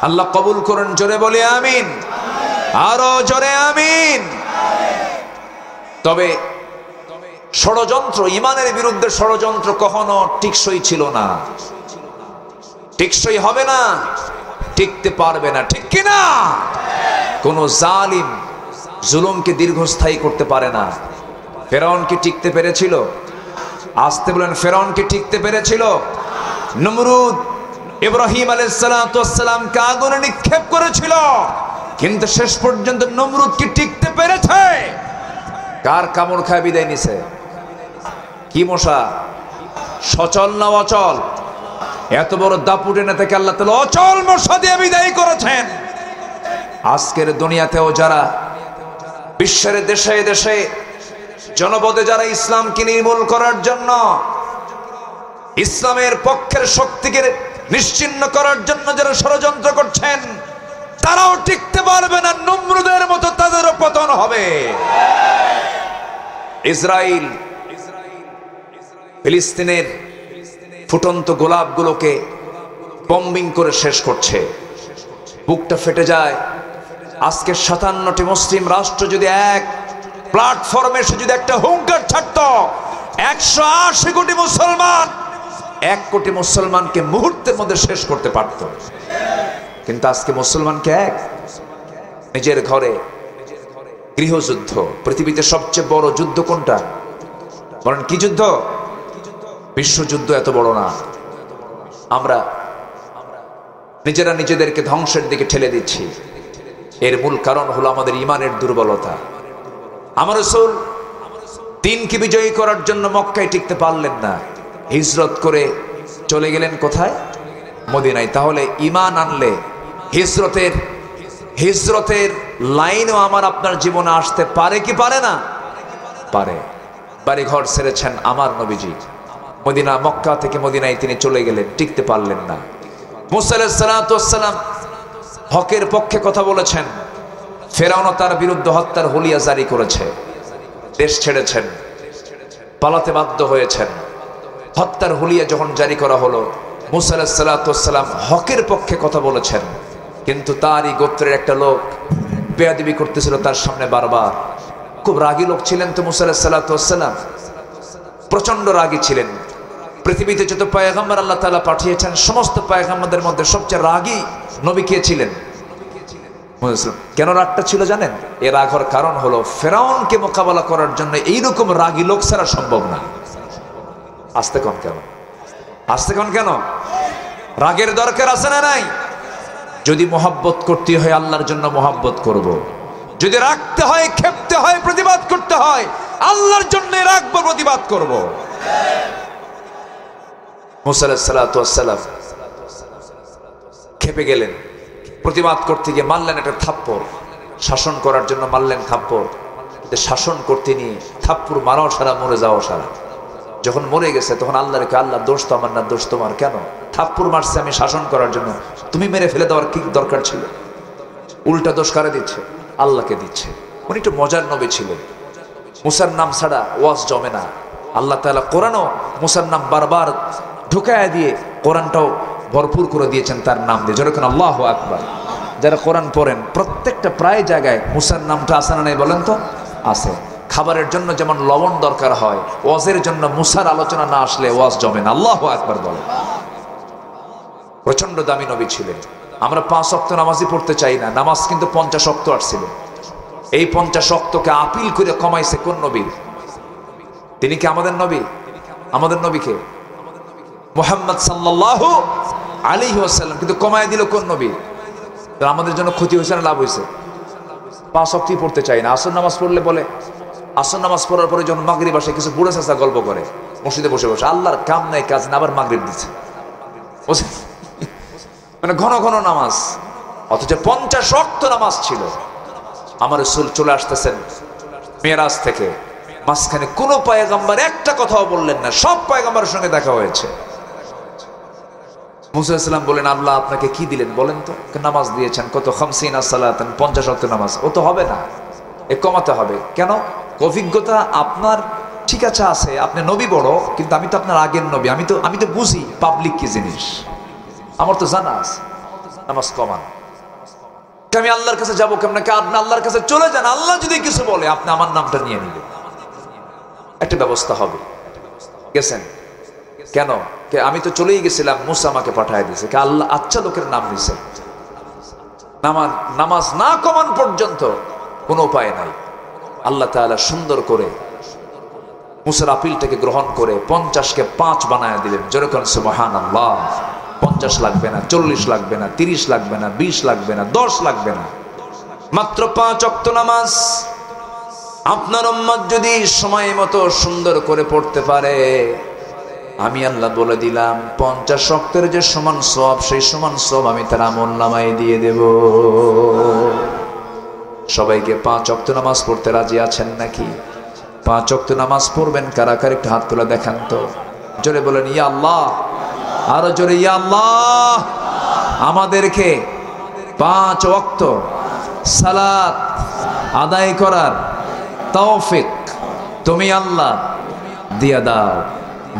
Speaker 1: আল্লাহ কবুল করুন, জোরে বলি আমিন, আরো জোরে আমিন। তবে ষড়যন্ত্র, ইমানের বিরুদ্ধে ষড়যন্ত্র কখনো টিকসই ছিল না, টিকসই হবে না, টিকতে পারবে না, ঠিক কিনা? কোন জালিম জুলুমকে দীর্ঘস্থায়ী করতে পারে না। ফেরাউন কি টিকতে পেরেছিল? আসতে বলেন, ফেরাউন কি টিকতে পেরেছিল? নমরুদ ইব্রাহিম আলাইহিস সালামকে আগুনে নিক্ষেপ করেছিল, কিন্তু শেষ পর্যন্ত নমরুদ কি টিকতে পেরেছে? কার কামড় খায় বিদায় নিছে? কি মশা? সচল না অচল? এত বড় দাপুটে নেতাকে আল্লাহ তাআলা অচল মশা দিয়ে বিদায় করেছেন। আজকের দুনিয়াতেও যারা বিশ্বের দেশে দেশে জনপদে যারা ইসলামকে নির্মূল করার জন্য, ইসলামের পক্ষের শক্তিকে নিশ্চিহ্ন করার জন্য যারা ষড়যন্ত্র করছেন, তারাও টিকতে পারবে না। নমরুদের মতো তাদেরও পতন হবে। ইসরায়েল ফিলিস্তিনের ফুটন্ত গোলাপগুলোকে বম্বিং করে শেষ করছে, বুকটা ফেটে যায়। আজকে 57টি মুসলিম রাষ্ট্র যদি এক প্ল্যাটফর্মে এসে যদি একটা হুঙ্কার ছাড়ত, 180 কোটি মুসলমান 1 কোটি মুসলমানকে মুহূর্তের মধ্যে শেষ করতে পারত। কিন্তু আজকে মুসলমানকে এক, নিজের ঘরে গৃহযুদ্ধ। পৃথিবীতে সবচেয়ে বড় যুদ্ধ কোনটা বলেন? কি যুদ্ধ? বিশ্বযুদ্ধ এত বড় না। আমরা নিজেরা নিজেদেরকে ধ্বংসের দিকে ঠেলে দিচ্ছি। এর মূল কারণ হলো আমাদের ঈমানের দুর্বলতা। আমার রাসূল দ্বীনকে বিজয়ী করার জন্য মক্কায় টিকতে পারলেন না, হিজরত করে চলে গেলেন কোথায়? মদিনায়। তাহলে ঈমান আনলে হিজরতের লাইনও আমার আপনার জীবনে আসতে পারে কি পারে না? পারে। বাড়ি ঘর ছেড়েছেন আমার নবীজি, মদিনা, মক্কা থেকে মদিনায় তিনি চলে গেলেন, টিকতে পারলেন না। মুসা আলাইহিস সালাম হকের পক্ষে কথা বলেছেন, ফেরাউন তার বিরুদ্ধে হত্যার হুলিয়া জারি করেছে, দেশ ছেড়েছেন, পালাতে বাধ্য হয়েছেন। হত্যার হুলিয়া যখন জারি করা হলো, মুসা আলাইহিস সালাম হকের পক্ষে কথা বলেছেন, কিন্তু তারই গোত্রের একটা লোক বেয়াদবি করতেছিল তার সামনে বারবার। খুব রাগী লোক ছিলেন তো মুসা আলাইহিস সালাম, প্রচন্ড রাগী ছিলেন। পৃথিবীতে যত পয়গম্বর আল্লাহ তাআলা পাঠিয়েছেন, সমস্ত পয়গম্বরদের মধ্যে সবচেয়ে রাগী নবী কে ছিলেন? কেন রাগটা ছিল জানেন? এ রাগ হওয়ার কারণ হলো ফেরাউনকে মোকাবেলা করার জন্য এইরকম রাগী লোক ছাড়া সম্ভব না। আস্তে কোন কেন? আস্তে কোন কেন? রাগের দরকার আছে না নাই? যদি মোহাব্বত করতে হয় আল্লাহর জন্য মোহাব্বত করব, যদি রাখতে হয়, ক্ষেপতে হয়, প্রতিবাদ করতে হয়, আল্লাহর জন্য রাখবো, প্রতিবাদ করব। মুসা আলাইহিস সালাম ক্ষেপে গেলেন, প্রতিবাদ করতে গিয়ে মারলেন একটা থাপ্পড়। শাসন করার জন্য মারলেন থাপ্পড়, শাসন করতে নিয়ে থাপ্পড় মারাও সারা, মরে যাওয়া সারা। যখন মরে গেছে তখন আল্লাহকে, আল্লাহ দোষ তো আমার না, দোষ তোমার। কেন? থাপ্পড় মারছে আমি শাসন করার জন্য, তুমি মেরে ফেলে দেওয়ার কি দরকার ছিল? উল্টা দোষ কারে দিচ্ছে? আল্লাহকে দিচ্ছে। উনি একটু মজার নবী ছিলেন, মুসার নাম ছাড়া ওয়াজ জমে না। আল্লাহ তাআলা কোরআনও মুসার নাম বারবার ঢুকায়া দিয়ে কোরআনটাও ভরপুর করে দিয়েছেন তার নাম দিয়ে। যেরকম আল্লাহু আকবার। যারা কোরআন পড়েন প্রত্যেকটা প্রায় জায়গায় মুসার নামটা আছে না নাই বলেন তো? আছে। খাবারের জন্য যেমন লবণ দরকার হয়, ওয়াজের জন্য মুসার আলোচনা না আসলে ওয়াজ জমে না। আল্লাহু আকবার বলেন। প্রচন্ড দামি নবী ছিলেন। আমরা 5 ওয়াক্ত নামাজই পড়তে চাই না, নামাজ কিন্তু 50 ওয়াক্ত আসছিল। এই 50 ওয়াক্তকে আপিল করে কমাইছে কোন নবী? তিনি কি আমাদের নবী? আমাদের নবীকে মুহাম্মদ সাল্লাল্লাহু আলাইহি ওয়াসাল্লাম, কিন্তু কমায় দিল কোন নবী? তো আমাদের জন্য ক্ষতি হয়েছে না লাভ হয়েছে? 5 ওয়াক্তই পড়তে চাই না। আসর নামাজ পড়লে বলে, আসর নামাজ পড়ার পরে যখন মাগরিব আসে কিছু বুড়া চাচা গল্প করে মসজিদে বসে বসে, আল্লাহর কাম নাই কাজ না, আবার মাগরিব দিচ্ছে। মানে ঘন ঘন নামাজ, অথচ 50 ওয়াক্ত নামাজ ছিল। আমার রাসূল চলে আসতেছেন মেরাজ থেকে মাঝখানে কোনো পয়গম্বর একটা কথাও বললেন না, সব পয়গম্বরের সঙ্গে দেখা হয়েছে। মুসা আলাইহিস সালাম বলেন, আল্লাহ আপনাকে কি দিলেন বলেন তো? নামাজ দিয়েছেন। কত? 50 সালাতান, 50 ওয়াক্ত নামাজ। ও তো হবে না, এ কমাতে হবে। কেন? অভিজ্ঞতা আপনার ঠিক আছে, আপনি নবী বড়, কিন্তু আমি তো আপনার আগের নবী, আমি তো বুঝি পাবলিক কি জিনিস, আমার তো জানা আছে। নামাজ কমান। আমি আল্লাহর কাছে যাবো কেমন? আপনি আল্লাহর কাছে চলে যান, আল্লাহ যদি কিছু বলে আপনি আমার নামটা নিয়ে নিবেন, একটা ব্যবস্থা হবে। গেছেন কেন? আমি তো চলেই গেছিলাম, মুসা আমাকে পাঠায় দিয়েছে। আল্লাহ আচ্ছা লোকের নাম নিছে। নামাজ না কমান পর্যন্ত কোনো উপায় নাই। আল্লাহ তাআলা সুন্দর করে মুসার আপিলটাকে গ্রহণ করে 50কে 5 বানায় দিলেন। যেরকম সুবহানাল্লাহ। 50 লাগবে না, 40 লাগবে না, 30 লাগবে না, 20 লাগবে না, 10 লাগবে না, মাত্র 5 ওয়াক্ত নামাজ। আপনার উম্মত যদি সময় মতো সুন্দর করে পড়তে পারে, আমি আল্লাহ বলে দিলাম 50 ওয়াক্তের যে সমান সওয়াব, সেই সমান সওয়াব আমি তার আমলনামায় দিয়ে দেব। সবাইকে 5 ওয়াক্ত নামাজ পড়তে রাজি আছেন নাকি? 5 ওয়াক্ত নামাজ পড়বেন কারা কারা? একটু হাত তুলে দেখান তো। জোরে বলেন ইয়া আল্লাহ, আরো জোরে ইয়া আল্লাহ। আমাদেরকে 5 ওয়াক্ত সালাত আদায় করার তৌফিক তুমি আল্লাহ দিয়া দাও।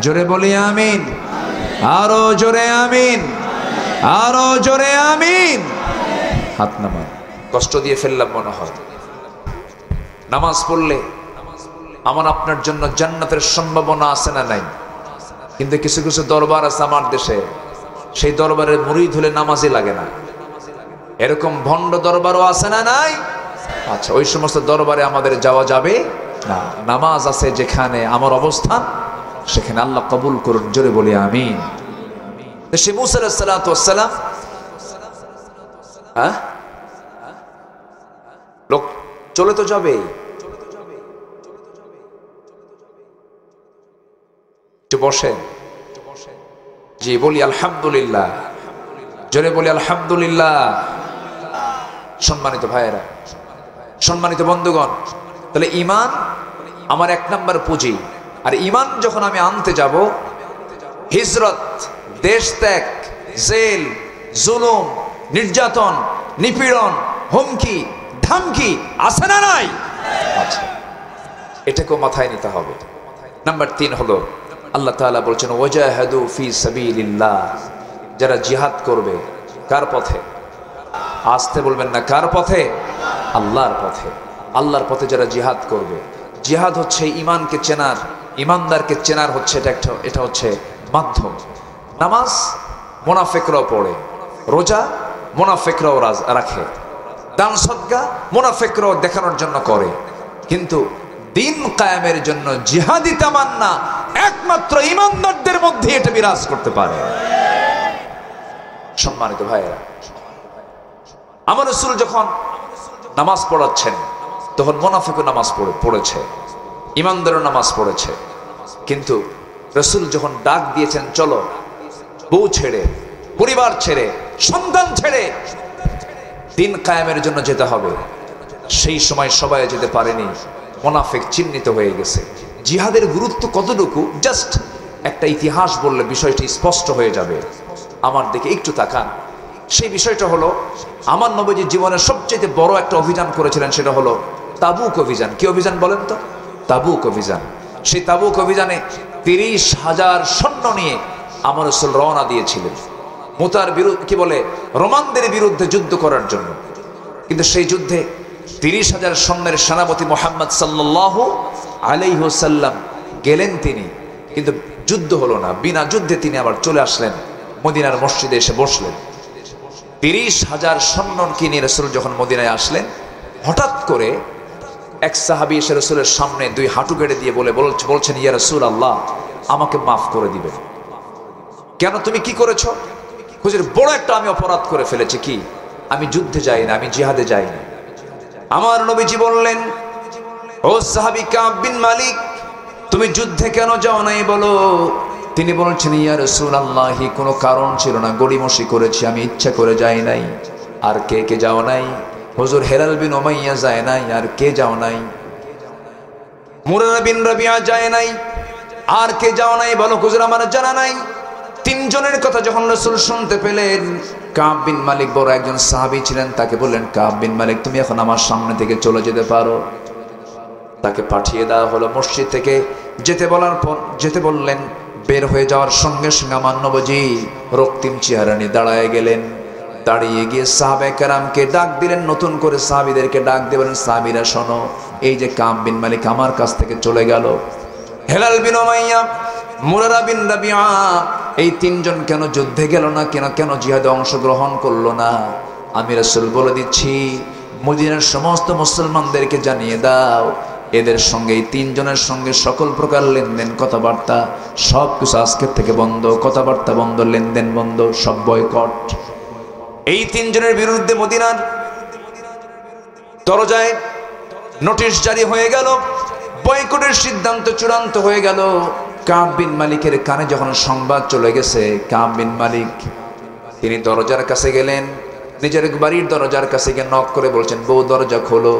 Speaker 1: জোরে বলি আমিন, আরো জোরে আমিন, আরো জোরে আমিন। হাত নামান। কষ্ট দিয়ে ফেললাম মনে হয়। নামাজ পড়লে আমার আপনার জন্য জান্নাতের সম্ভাবনা আছে না নাই? কিন্তু কিছু কিছু দরবার আছে আমার দেশে, সেই দরবারের মুরিদ হলে নামাজই লাগে না। এরকম ভণ্ড দরবারও আছে না নাই? আচ্ছা, ওই সমস্ত দরবারে আমাদের যাওয়া যাবে না। নামাজ আছে যেখানে আমার অবস্থান, সেখানে আল্লাহ কবুল করুন। জোরে বলি আমিন। সে মুসা আলাইহিস সালাতু ওয়াস সালাম লোক চলে তো যাবে, বসেন। জি বলি আলহামদুলিল্লাহ, জোরে বলি আলহামদুলিল্লাহ। সম্মানিত ভাইয়েরা, সম্মানিত বন্ধুগণ, তাহলে ঈমান আমার 1 নম্বর পুঁজি। আর ঈমান যখন আমি আনতে যাব, হিজরত, দেশ ত্যাগ, জেল, জুলুম, নির্যাতন, নিপীড়ন, হুমকি ধামকি আছে না নাই? আচ্ছা, এটাকেও মাথায় নিতে হবে। নাম্বার 3 হলো আল্লাহ তাআলা বলছেন ওয়াজাহাদু ফি সাবিলিল্লাহ, যারা জিহাদ করবে। কার পথে? আসতে বলবেন না, কার পথে? আল্লাহর পথে। আল্লাহর পথে যারা জিহাদ করবে। জিহাদ হচ্ছে ঈমানকে চেনার, ঈমানদারকে চেনার হচ্ছে এটা হচ্ছে মাধ্যম। নামাজ মুনাফিকরাও পড়ে, রোজা মুনাফিকরাও রাখে, দান সদকা মুনাফিকরাও দেখানোর জন্য করে, কিন্তু দিন কায়েমের জন্য জিহাদি তামান্না একমাত্র ঈমানদারদের মধ্যে এটা বিরাজ করতে পারে। সম্মানিত ভাইয়েরা, আমার রাসূল যখন নামাজ পড়াচ্ছেন তখন মুনাফিকও নামাজ পড়েছে, ঈমানদারও নামাজ পড়েছে। কিন্তু রাসূল যখন ডাক দিয়েছেন, চলো বউ ছেড়ে, পরিবার ছেড়ে, সন্তান ছেড়ে দিন কায়েমের জন্য যেতে হবে, সেই সময় সবাই যেতে পারেনি। মুনাফিক চিহ্নিত হয়ে গেছে। জিহাদের গুরুত্ব কতটুকু জাস্ট একটা ইতিহাস বললে বিষয়টি স্পষ্ট হয়ে যাবে। আমার দিকে একটু তাকান। সেই বিষয়টা হলো, আমার নবীজি জীবনের সবচেয়ে বড় একটা অভিযান করেছিলেন, সেটা হলো তাবুক অভিযান। কি অভিযান বলেন তো? তাবুক অভিযান। সেই তাবুক অভিযানে 30,000 সৈন্য নিয়ে আমার রাসূল রওনা দিয়েছিলেন মুতার বিরুদ্ধে, কি বলে, রোমানদের বিরুদ্ধে যুদ্ধ করার জন্য। কিন্তু সেই যুদ্ধে 30,000 সৈন্যের সেনাপতি মুহাম্মদ সাল্লাল্লাহু আলাইহি ওয়াসাল্লাম গেলেন তিনি, কিন্তু যুদ্ধ হলো না। বিনা যুদ্ধে তিনি আবার চলে আসলেন, মদিনার মসজিদে এসে বসলেন। 30,000 সৈন্যকে নিয়ে রাসূল যখন মদিনায় আসলেন, হঠাৎ করে এক সাহাবী এসে রাসূলের সামনে 2 হাঁটু গেড়ে দিয়ে বলছেন, ইয়া রাসূলুল্লাহ, আমাকে মাফ করে দিবেন। কেন, তুমি কি করেছো? হুজুর, বড় একটা আমি অপরাধ করে ফেলেছি। কি? আমি যুদ্ধে যাই না, আমি জিহাদে যাই না। আমার নবীজি বললেন, ও সাহাবী কাব বিন মালিক, তুমি যুদ্ধে কেন যাও নাই বলো? তিনি বলছেন, ইয়া রাসূলুল্লাহ, কোনো কারণ ছিল না, গড়িমসি করেছি, আমি ইচ্ছা করে যাই নাই। আর কে কে যাও নাই? হুজুর, হেলাল বিন উমাইয়া যায় নাই। আর কে যাও নাই? মুরারা বিন রাবিয়া যায় নাই, আর কে যাও নাই বলো? হুজুর আমার জানা নাই। তিনজনের কথা যখন রাসূল শুনতে পেলেন, কাব বিন মালিক বড় একজন সাহাবী ছিলেন, তাকে বললেন, কাব বিন মালিক তুমি এখন আমার সামনে থেকে চলে যেতে পারো। তাকে পাঠিয়ে দেওয়া হলো মসজিদ থেকে। যেতে বললেন, বের হয়ে যাওয়ার সঙ্গে সঙ্গে আমার নবীজি রক্তিম চেহারা নিয়ে দাঁড়ায় গেলেন। দাঁড়িয়ে গিয়ে সাহাবায়ে কেরামকে ডাক দিলেন, নতুন করে সাহাবীদেরকে ডাক দিয়ে বলেন, সাহাবীরা শোনো, এই যে কাব বিন মালিক আমার কাছ থেকে চলে গেল, হেলাল বিন উমাইয়া, মুরারা বিন রাবিয়া, এই তিনজন কেন যুদ্ধে গেল না, কেন জিহাদে অংশগ্রহণ করলো না? আমি রাসূল বলে দিচ্ছি, মদিনার সমস্ত মুসলমানদেরকে জানিয়ে দাও, এদের সঙ্গে, এই তিনজনের সঙ্গে সকল প্রকার লেনদেন কথাবার্তা সব কিছু আজকের থেকে বন্ধ, কথাবার্তা বন্ধ, লেনদেন বন্ধ, সব বয়কট। এই তিনজনের বিরুদ্ধে মদিনার দরজায় নোটিশ জারি হয়ে গেল, বয়কটের সিদ্ধান্ত চূড়ান্ত হয়ে গেল। কাব বিন মালিকের কানে যখন সংবাদ চলে গেছে, কাব বিন মালিক তিনি দরজার কাছে গেলেন, নিজের বাড়ির দরজার কাছে গিয়ে নক করে বলছেন, বউ দরজা খোলো।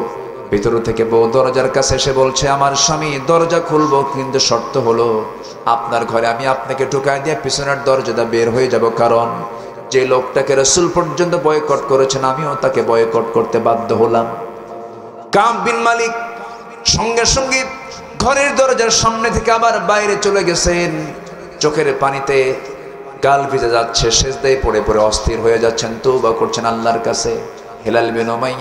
Speaker 1: ভিতর থেকে বউ দরজার কাছে এসে বলছে, আমার স্বামী দরজা খুলবো, কিন্তু শর্ত হলো আপনার ঘরে আমি আপনাকে ঢুকায় দিয়ে পিছনের দরজাটা বের হয়ে যাব, কারণ যে লোকটাকে রাসূল পর্যন্ত বয়কট করেছেন আমিও তাকে বয়কট করতে বাধ্য হলাম। কাব বিন মালিক সঙ্গে সঙ্গে ঘরের দরজার সামনে থেকে আবার বাইরে চলে গেছেন। চোখের পানিতে গাল ভিজে যাচ্ছে, সেজদায় পড়ে পড়ে অস্থির হয়ে যাচ্ছেন, তওবা করছেন আল্লাহর কাছে। হেলাল বিন উমাইয়া